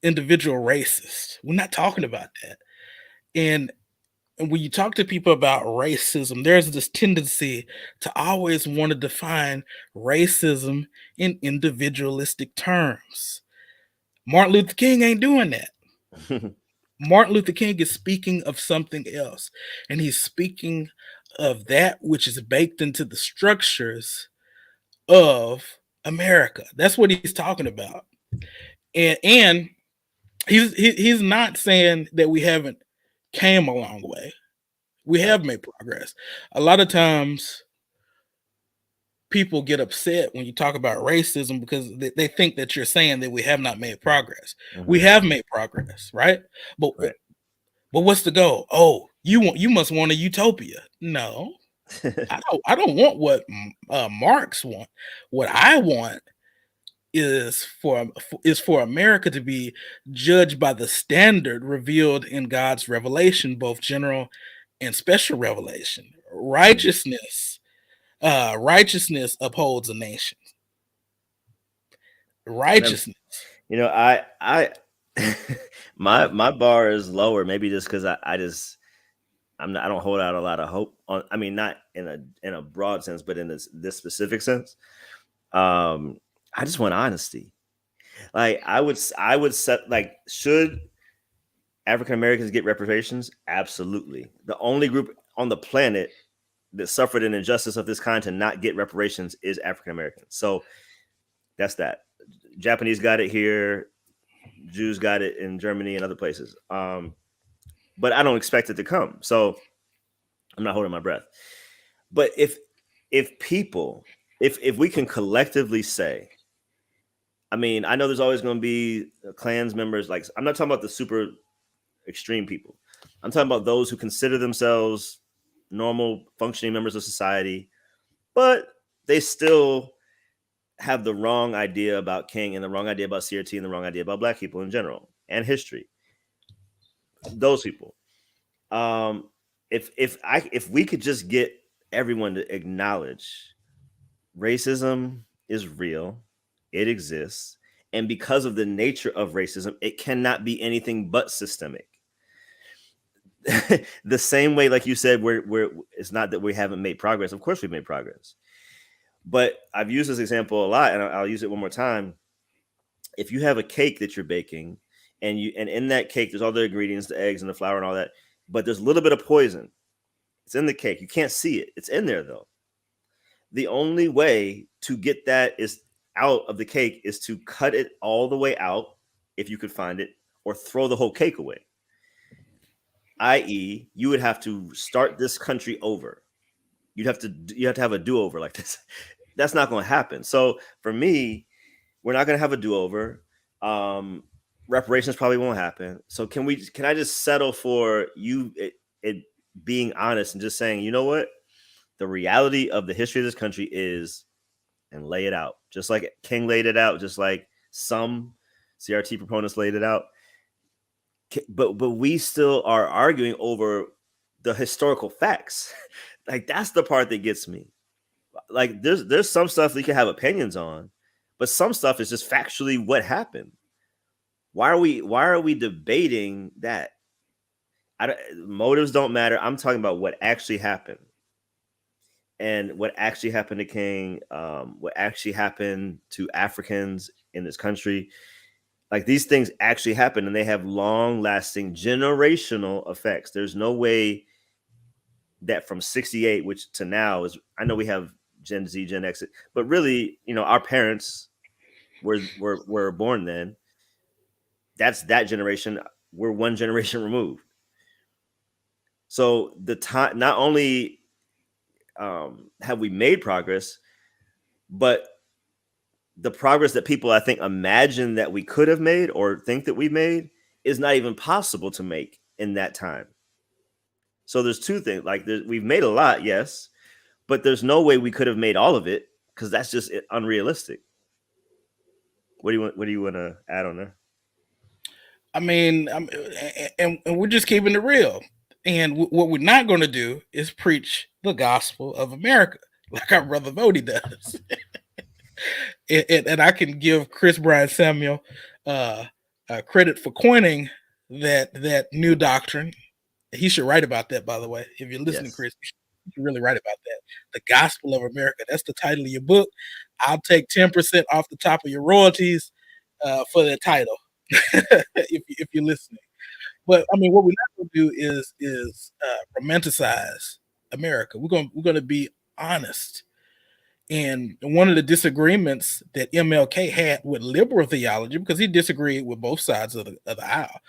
Speaker 3: racists. We're not talking about that. And when you talk to people about racism, there's this tendency to always want to define racism in individualistic terms. Martin Luther King ain't doing that. Martin Luther King is speaking of something else, and he's speaking of that which is baked into the structures of America. That's what he's talking about. And he's not saying that we haven't came a long way. We
Speaker 2: Right.
Speaker 3: have made progress. A lot of times people get upset when you talk about racism because they think that you're saying that we have not made progress. We have made progress, right? But
Speaker 2: Right.
Speaker 3: but what's the goal? Oh, you must want a utopia. No, I don't want what Marx want. What I want is for America to be judged by the standard revealed in God's revelation, both general and special revelation. Righteousness upholds a nation.
Speaker 2: And
Speaker 3: Righteousness.
Speaker 2: I my bar is lower, maybe just because I don't hold out a lot of hope on. I mean, not in a broad sense, but in this specific sense. I just want honesty. Like I would set like should African Americans get reparations? Absolutely. The only group on the planet that suffered an injustice of this kind to not get reparations is African Americans. So that's that. Japanese got it here. Jews got it in Germany and other places. But I don't expect it to come. So I'm not holding my breath. But if people, if we can collectively say, I mean, I know there's always going to be clans members. Like, I'm not talking about the super extreme people. I'm talking about those who consider themselves normal functioning members of society, but they still have the wrong idea about King and the wrong idea about CRT and the wrong idea about Black people in general and history. Those people. If we could just get everyone to acknowledge racism is real, it exists, and because of the nature of racism, it cannot be anything but systemic. The same way, like you said, we're it's not that we haven't made progress. Of course, we've made progress, but I've used this example a lot, and I'll use it one more time. If you have a cake that you're baking, and in that cake, there's all the ingredients, the eggs and the flour and all that, but there's a little bit of poison. It's in the cake. You can't see it. It's in there though. The only way to get that is out of the cake is to cut it all the way out, if you could find it, or throw the whole cake away. I.e., you would have to start this country over. You have to have a do-over like this. That's not going to happen. So for me, we're not going to have a do-over. Reparations probably won't happen. So can I just settle for it being honest and just saying, you know what? The reality of the history of this country is, and lay it out. Just like King laid it out, just like some CRT proponents laid it out. But we still are arguing over the historical facts. Like that's the part that gets me. Like there's some stuff that you can have opinions on, but some stuff is just factually what happened. Why are we debating that? Motives don't matter. I'm talking about what actually happened. And what actually happened to King, what actually happened to Africans in this country. Like these things actually happen and they have long-lasting generational effects. There's no way that from 68, which to now is, I know we have Gen Z, Gen X, but really, our parents were born then. That's that generation. We're one generation removed. So the time, not only have we made progress, but the progress that people I think imagine that we could have made or think that we made is not even possible to make in that time. So there's two things. Like we've made a lot, yes, but there's no way we could have made all of it because that's just unrealistic. What do you want to add on there?
Speaker 3: I mean, and we're just keeping it real. And what we're not going to do is preach the gospel of America like our brother Vody does. And I can give Chris Bryan Samuel credit for coining that new doctrine. He should write about that, by the way. If you're listening,
Speaker 2: Yes.
Speaker 3: Chris, you should really write about that. The Gospel of America. That's the title of your book. I'll take 10% off the top of your royalties for that title, if you're listening. But I mean, what we're not going to do is romanticize America. We're gonna be honest. And one of the disagreements that MLK had with liberal theology, because he disagreed with both sides of the aisle,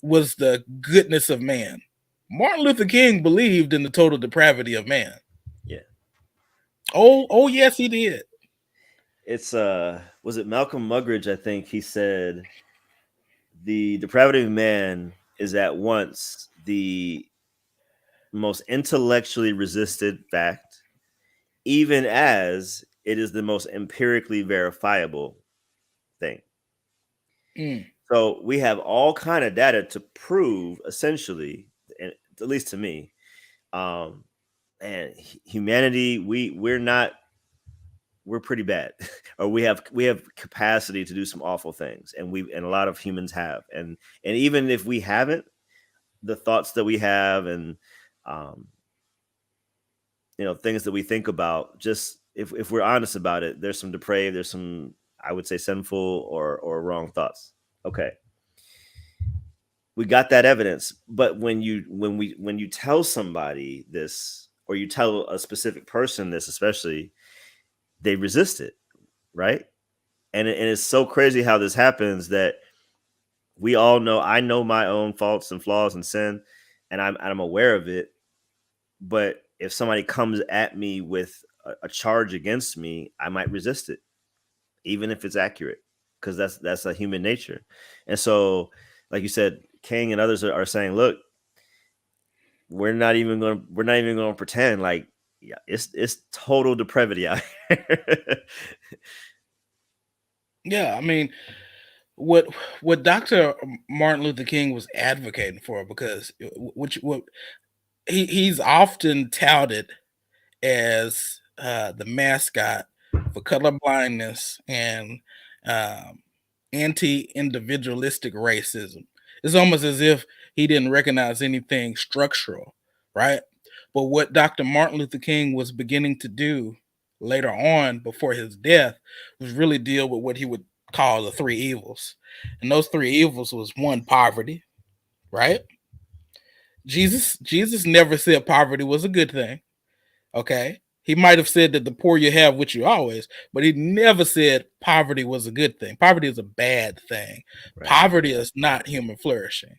Speaker 3: was the goodness of man. Martin Luther King believed in the total depravity of man.
Speaker 2: Yeah.
Speaker 3: Oh yes, he did.
Speaker 2: It's was it Malcolm Muggeridge? I think he said the depravity of man is at once the most intellectually resisted fact, even as it is the most empirically verifiable thing.
Speaker 3: Mm.
Speaker 2: So we have all kind of data to prove, essentially, and at least to me, um, and humanity, we're pretty bad, or we have capacity to do some awful things, and a lot of humans have, and even if we haven't, the thoughts that we have, and um, things that we think about, just if we're honest about it, there's some depraved, there's some, I would say, sinful or wrong thoughts. Okay, we got that evidence, but when you tell somebody this, or you tell a specific person this, especially, they resist it, right? And it's so crazy how this happens, that we all know, I know my own faults and flaws and sin, and I'm aware of it. But if somebody comes at me with a charge against me, I might resist it, even if it's accurate, because that's a human nature. And so, like you said, King and others are saying, look, we're not even going to pretend like, yeah, it's total depravity out here.
Speaker 3: Yeah, I mean, what Dr. Martin Luther King was advocating for, because what he's often touted as the mascot for colorblindness and um, anti-individualistic racism. It's almost as if he didn't recognize anything structural, right? But what Dr. Martin Luther King was beginning to do later on, before his death, was really deal with what he would call the three evils. And those three evils was, one, poverty, right? Jesus never said poverty was a good thing. Okay. He might have said that the poor you have with you always, but he never said poverty was a good thing. Poverty is a bad thing.
Speaker 2: Right,
Speaker 3: Poverty is not human flourishing.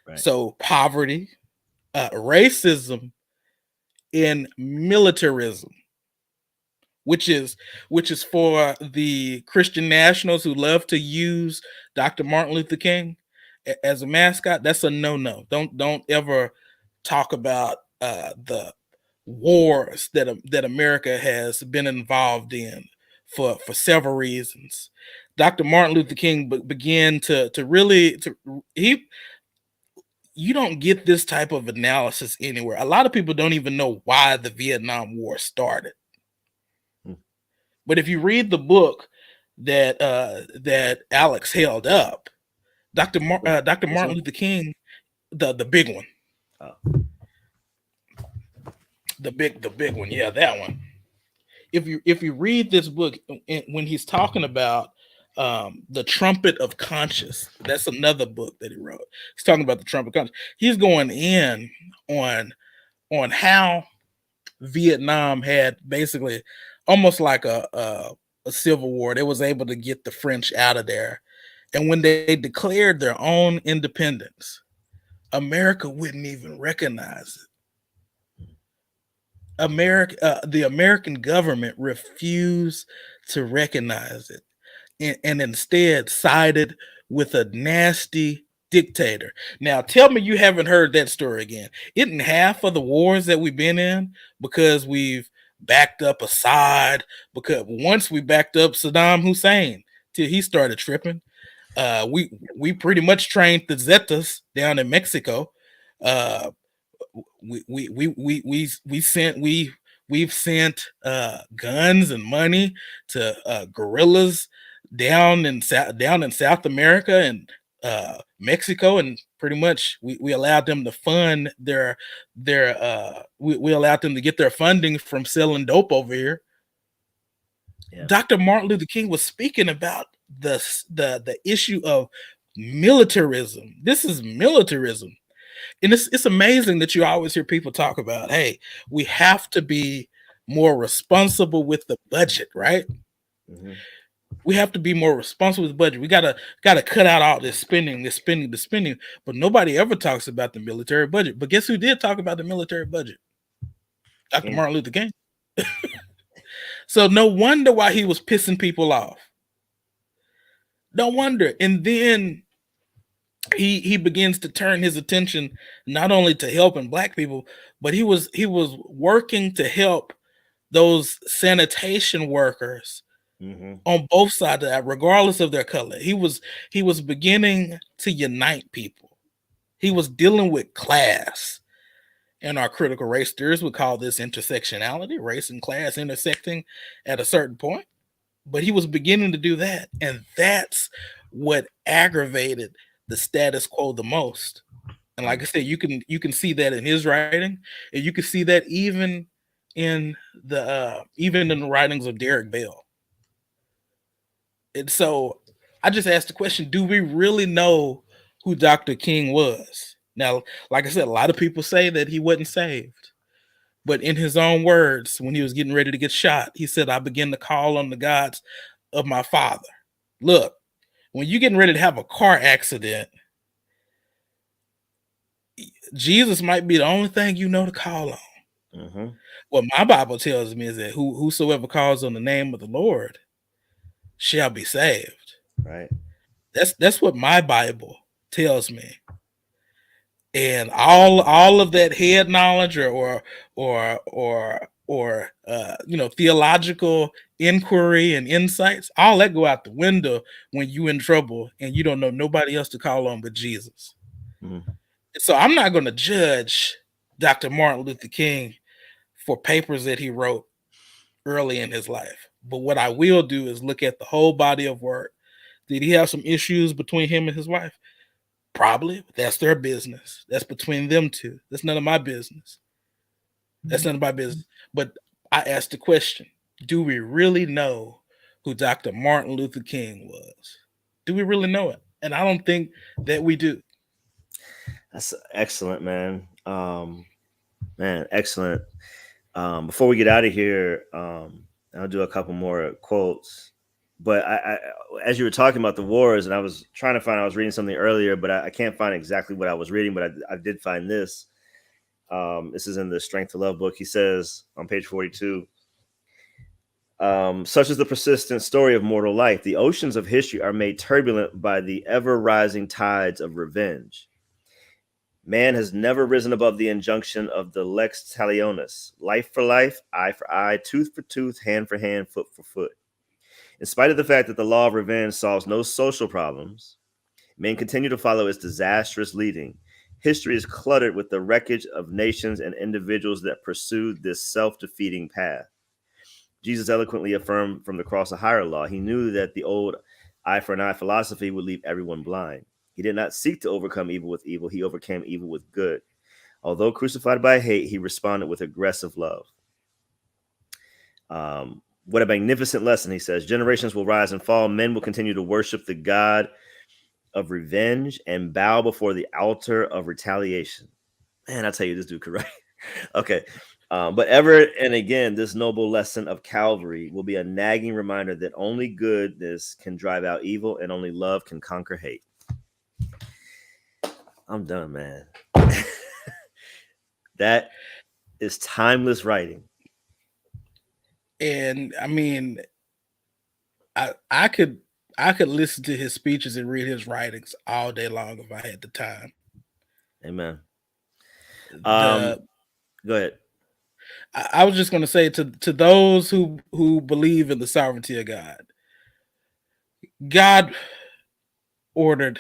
Speaker 2: right,
Speaker 3: So poverty, racism, and militarism, which is for the Christian nationals who love to use Dr. Martin Luther King as a mascot. That's a no. Don't ever talk about the wars that America has been involved in for several reasons. Dr. Martin Luther King began to really to he you don't get this type of analysis anywhere. A lot of people don't even know why the Vietnam War started.
Speaker 2: Hmm.
Speaker 3: But if you read the book that Alex held up, Dr.
Speaker 2: this
Speaker 3: Martin
Speaker 2: one.
Speaker 3: Luther King, the big one,
Speaker 2: Oh,
Speaker 3: the big one, yeah, that one. If you read this book, when he's talking about the trumpet of conscience, that's another book that he wrote. He's talking about the trumpet of conscience. He's going in on how Vietnam had basically almost like a civil war. They was able to get the French out of there, and when they declared their own independence, America wouldn't even recognize it. The American government refused to recognize it, and instead sided with a nasty dictator. Now, tell me you haven't heard that story again. Isn't half of the wars that we've been in because we've backed up Assad? Because once we backed up Saddam Hussein till he started tripping. We pretty much trained the Zetas down in Mexico. Uh, we sent We've sent guns and money to guerrillas down in South America and Mexico, and pretty much we allowed them to fund we allowed them to get their funding from selling dope over here.
Speaker 2: Yeah.
Speaker 3: Dr. Martin Luther King was speaking about the issue of militarism. This is militarism. And it's amazing that you always hear people talk about, hey, we have to be more responsible with the budget, right?
Speaker 2: Mm-hmm.
Speaker 3: We have to be more responsible with the budget. We gotta cut out all this spending. But nobody ever talks about the military budget. But guess who did talk about the military budget? Dr. Martin Luther King. So no wonder why he was pissing people off. No wonder. And then he begins to turn his attention not only to helping black people, but he was working to help those sanitation workers on both sides of that, regardless of their color. He was beginning to unite people. He was dealing with class. And our critical race theorists would call this intersectionality, race and class intersecting at a certain point. But he was beginning to do that. And that's what aggravated the status quo the most. And like I said, you can see that in his writing, and you can see that even in the writings of Derek Bell. And so I just asked the question, do we really know who Dr. King was? Now, like I said, a lot of people say that he wasn't saved. But in his own words, when he was getting ready to get shot, he said, I began to call on the gods of my father. Look, when you're getting ready to have a car accident, Jesus might be the only thing you know to call on. What my Bible tells me is that whosoever calls on the name of the Lord shall be saved.
Speaker 2: Right.
Speaker 3: That's what my Bible tells me. And all of that head knowledge or theological inquiry and insights, all that go out the window when you in trouble and you don't know nobody else to call on but Jesus. So I'm not going to judge Dr. Martin Luther King for papers that he wrote early in his life. But what I will do is look at the whole body of work. Did he have some issues between him and his wife? Probably. But that's their business. That's between them two. That's none of my business. That's none of my business. But I asked the question, do we really know who Dr. Martin Luther King was? Do we really know it? And I don't think that we do.
Speaker 2: That's excellent, man. Excellent. Before we get out of here, I'll do a couple more quotes. But I, as you were talking about the wars, and I was trying to find, I was reading something earlier, but I can't find exactly what I was reading, but I did find this. This is in the Strength to Love book. He says on page 42, such is the persistent story of mortal life. The oceans of history are made turbulent by the ever-rising tides of revenge. Man has never risen above the injunction of the lex talionis, life for life, eye for eye, tooth for tooth, hand for hand, foot for foot. In spite of the fact that the law of revenge solves no social problems, men continue to follow its disastrous leading. History is cluttered with the wreckage of nations and individuals that pursued this self-defeating path. Jesus eloquently affirmed from the cross a higher law. He knew that the old eye for an eye philosophy would leave everyone blind. He did not seek to overcome evil with evil. He overcame evil with good. Although crucified by hate, he responded with aggressive love. What a magnificent lesson, he says. Generations will rise and fall. Men will continue to worship the God of revenge and bow before the altar of retaliation. Man, I tell you, this dude could write. Okay. But ever and again, this noble lesson of Calvary will be a nagging reminder that only goodness can drive out evil and only love can conquer hate. I'm done, man. That is timeless writing.
Speaker 3: And I mean, I could listen to his speeches and read his writings all day long if I had the time.
Speaker 2: Amen. Go ahead.
Speaker 3: I was just going to say to those who believe in the sovereignty of God, God ordered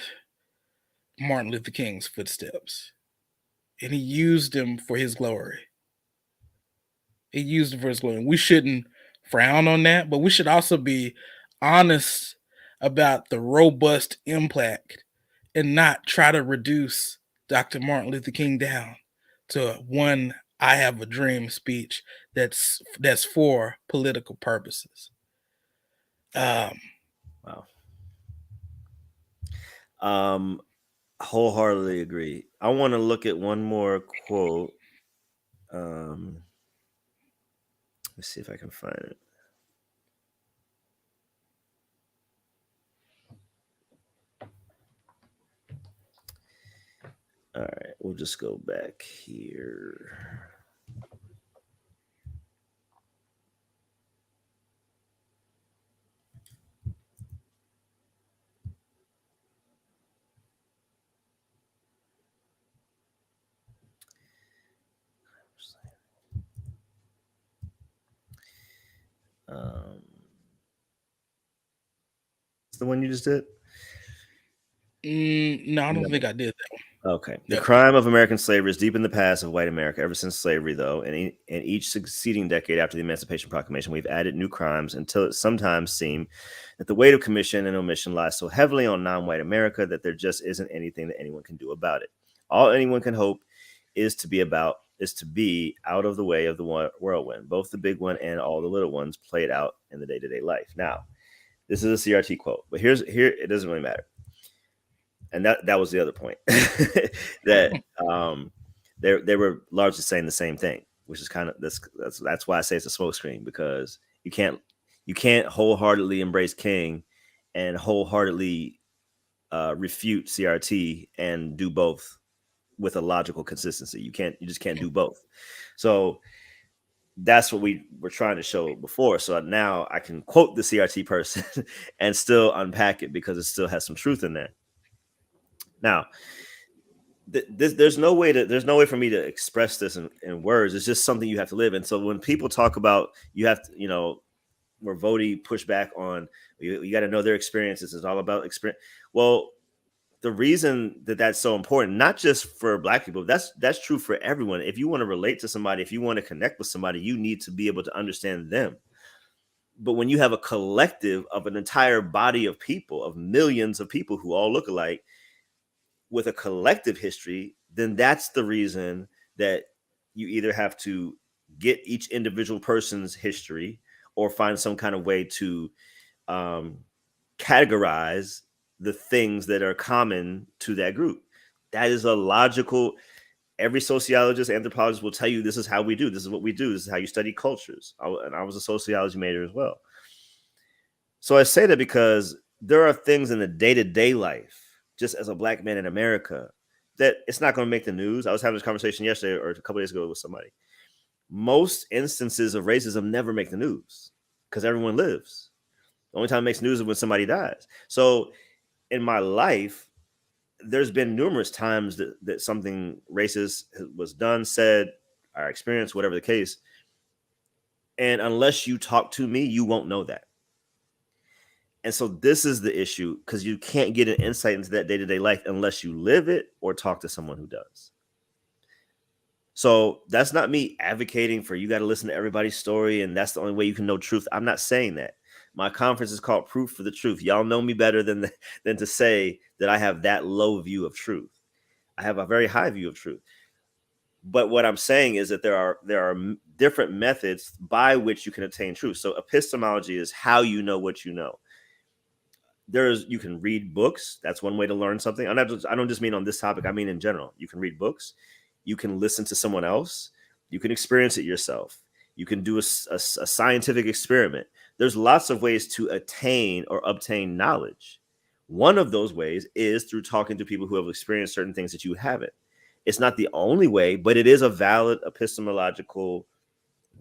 Speaker 3: Martin Luther King's footsteps, and he used him for his glory. He used it for his glory. We shouldn't frown on that, but we should also be honest about the robust impact and not try to reduce Dr. Martin Luther King down to one "I have a dream" speech that's for political purposes.
Speaker 2: Wow. Wholeheartedly agree. I want to look at one more quote. Let's see if I can find it. All right, we'll just go back here. It's the one you just did?
Speaker 3: No, I don't think I did that one.
Speaker 2: Okay. The crime of American slavery is deep in the past of white America ever since slavery, though. And in each succeeding decade after the Emancipation Proclamation, we've added new crimes until it sometimes seems that the weight of commission and omission lies so heavily on non-white America that there just isn't anything that anyone can do about it. All anyone can hope is to be out of the way of the whirlwind, both the big one and all the little ones played out in the day-to-day life. Now, this is a CRT quote, but here it doesn't really matter. And that was the other point that they were largely saying the same thing, which is kind of that's why I say it's a smokescreen, because you can't wholeheartedly embrace King and wholeheartedly refute CRT and do both with a logical consistency. You just can't do both. So that's what we were trying to show before. So now I can quote the CRT person and still unpack it because it still has some truth in there. Now, there's no way for me to express this in words. It's just something you have to live. And so when people talk about you have to, where Vody push back on you got to know their experiences. It's all about experience. Well, the reason that that's so important, not just for Black people, that's true for everyone. If you want to relate to somebody, if you want to connect with somebody, you need to be able to understand them. But when you have a collective of an entire body of people, of millions of people who all look alike, with a collective history, then that's the reason that you either have to get each individual person's history or find some kind of way to categorize the things that are common to that group. That is a logical. Every sociologist, anthropologist will tell you this is how we do. This is what we do. This is how you study cultures. And I was a sociology major as well. So I say that because there are things in the day-to-day life, just as a Black man in America, that it's not going to make the news. I was having this conversation yesterday or a couple of days ago with somebody. Most instances of racism never make the news because everyone lives. The only time it makes news is when somebody dies. So in my life, there's been numerous times that something racist was done, said, or experienced, whatever the case. And unless you talk to me, you won't know that. And so this is the issue, because you can't get an insight into that day-to-day life unless you live it or talk to someone who does. So that's not me advocating for you got to listen to everybody's story and that's the only way you can know truth. I'm not saying that. My conference is called Proof for the Truth. Y'all know me better than to say that I have that low view of truth. I have a very high view of truth. But what I'm saying is that there are different methods by which you can attain truth. So epistemology is how you know what you know. You can read books. That's one way to learn something. I don't just mean on this topic. I mean in general. You can read books. You can listen to someone else. You can experience it yourself. You can do a scientific experiment. There's lots of ways to attain or obtain knowledge. One of those ways is through talking to people who have experienced certain things that you haven't. It's not the only way, but it is a valid epistemological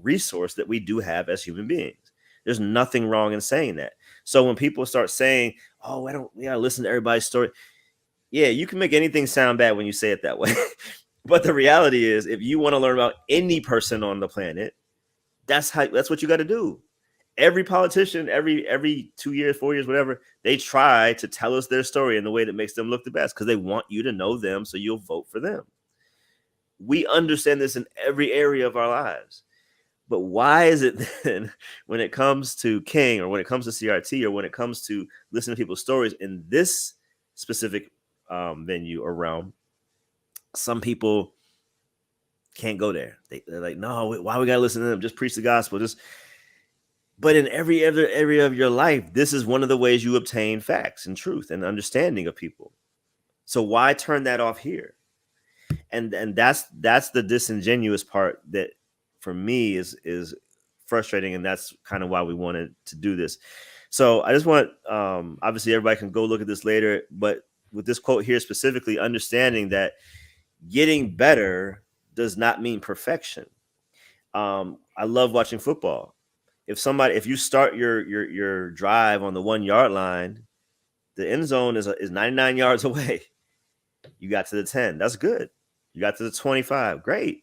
Speaker 2: resource that we do have as human beings. There's nothing wrong in saying that. So when people start saying, "Oh, we gotta listen to everybody's story," yeah, you can make anything sound bad when you say it that way. But the reality is, if you want to learn about any person on the planet, that's what you got to do. Every politician, every 2 years, 4 years, whatever, they try to tell us their story in the way that makes them look the best because they want you to know them so you'll vote for them. We understand this in every area of our lives. But why is it then when it comes to King or when it comes to CRT or when it comes to listening to people's stories in this specific venue or realm, some people can't go there. They're like, no, why we gotta listen to them? Just preach the gospel. Just but in every other area of your life, this is one of the ways you obtain facts and truth and understanding of people. So why turn that off here? And that's the disingenuous part that for me is frustrating, and that's kind of why we wanted to do this. So I just want obviously everybody can go look at this later, but with this quote here specifically, understanding that getting better does not mean perfection. I love watching football. If you start your drive on the 1 yard line, the end zone is 99 yards away. You got to the 10. That's good. You got to the 25. Great.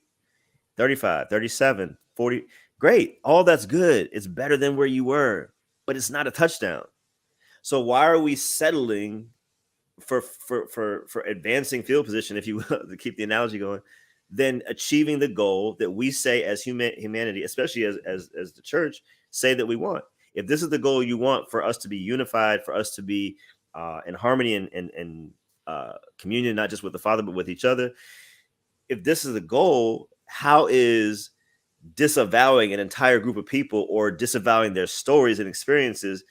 Speaker 2: 35, 37, 40. Great. All that's good. It's better than where you were, but it's not a touchdown. So why are we settling for advancing field position, if you will, to keep the analogy going, than achieving the goal that we say as humanity, especially as the church, say that we want? If this is the goal you want for us to be unified, for us to be in harmony and communion, not just with the Father, but with each other, if this is the goal, how is disavowing an entire group of people or disavowing their stories and experiences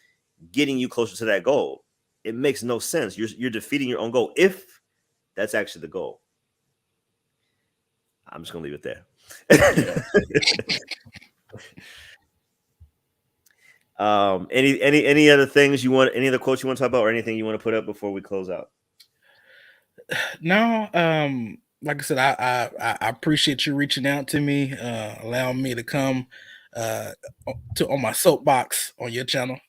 Speaker 2: getting you closer to that goal? It makes no sense. You're defeating your own goal if that's actually the goal. I'm just gonna leave it there. Any other things you want? Any other quotes you want to talk about, or anything you want to put up before we close out?
Speaker 3: No, like I said, I appreciate you reaching out to me, allowing me to come on my soapbox on your channel.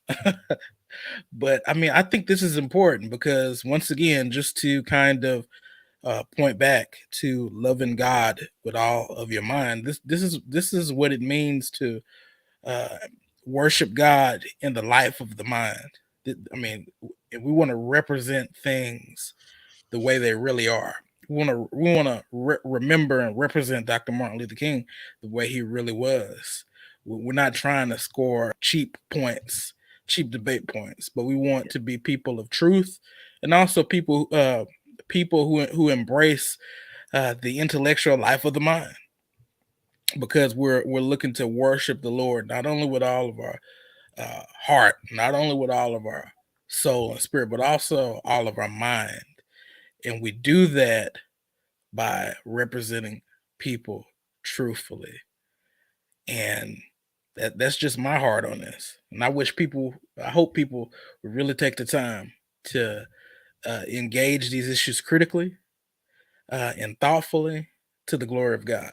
Speaker 3: But I mean, I think this is important because once again, just to kind of point back to loving God with all of your mind, this is what it means to uh, worship God in the life of the mind. I mean, if we want to represent things the way they really are. We want to remember and represent Dr. Martin Luther King the way he really was. We're not trying to score cheap points, cheap debate points, but we want to be people of truth, and also people who embrace the intellectual life of the mind, because we're looking to worship the Lord not only with all of our heart, not only with all of our soul and spirit, but also all of our mind. And we do that by representing people truthfully. And that's just my heart on this. And I hope people would really take the time to engage these issues critically and thoughtfully to the glory of God.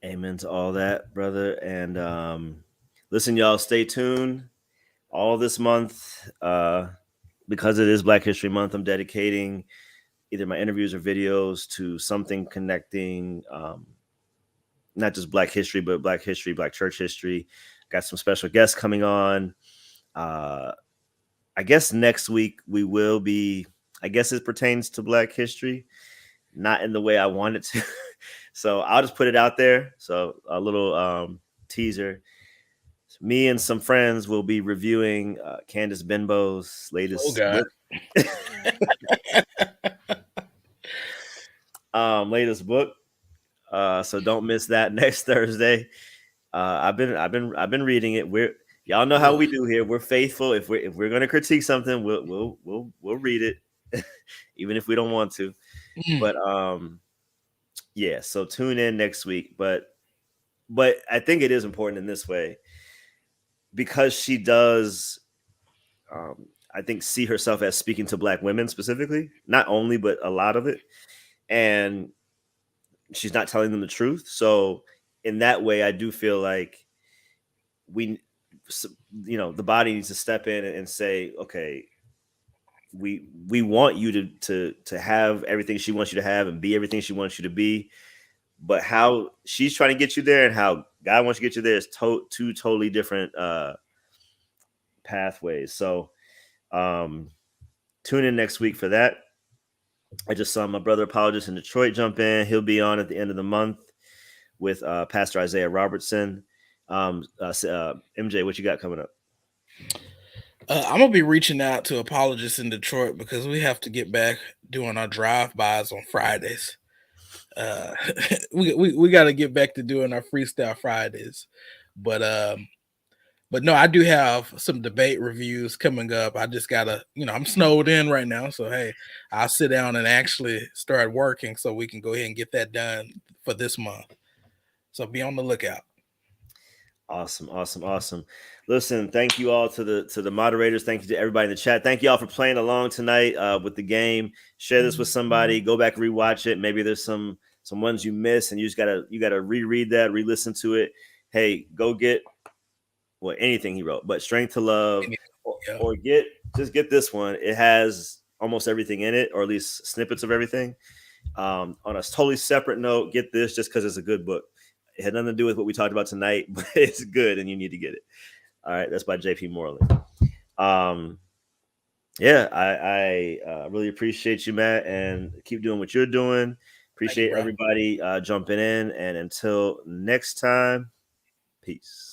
Speaker 2: Amen to all that, brother. And listen, y'all, stay tuned. All this month, because it is Black History Month, I'm dedicating either my interviews or videos to something connecting not just Black history, but Black history, Black church history. Got some special guests coming on. I guess next week we will be, I guess it pertains to Black history, not in the way I want it to. So I'll just put it out there. So a little teaser. Me and some friends will be reviewing Candace Benbow's
Speaker 3: Oh
Speaker 2: latest
Speaker 3: God.
Speaker 2: book. Latest book. So don't miss that next Thursday. I've been reading it. Y'all know how we do here. We're faithful. If we're gonna critique something, we'll read it, even if we don't want to. But yeah. So tune in next week. But I think it is important in this way because she does. I think see herself as speaking to Black women specifically, not only but a lot of it, and she's not telling them the truth. So in that way, I do feel like we, the body needs to step in and say, okay, we want you to have everything she wants you to have and be everything she wants you to be, but how she's trying to get you there and how God wants to get you there is two totally different pathways. So tune in next week for that. I just saw my brother apologist in Detroit jump in. He'll be on at the end of the month. with Pastor Isaiah Robertson. MJ, what you got coming up?
Speaker 3: I'm gonna be reaching out to apologists in Detroit because we have to get back doing our drive-bys on Fridays. We got to get back to doing our freestyle Fridays, but no, I do have some debate reviews coming up. I just gotta, I'm snowed in right now, so hey, I'll sit down and actually start working so we can go ahead and get that done for this month. So be on the lookout.
Speaker 2: Awesome. Listen, thank you all to the moderators. Thank you to everybody in the chat. Thank you all for playing along tonight with the game. Share this with somebody. Go back, rewatch it. Maybe there's some ones you missed, and you gotta reread that, re-listen to it. Hey, go get anything he wrote, but Strength to Love, or get this one. It has almost everything in it, or at least snippets of everything. On a totally separate note, get this just because it's a good book. It had nothing to do with what we talked about tonight, but it's good and you need to get it. All right, that's by J.P. Moreland. Yeah, I really appreciate you, Matt, and keep doing what you're doing. Appreciate everybody jumping in, and until next time, peace.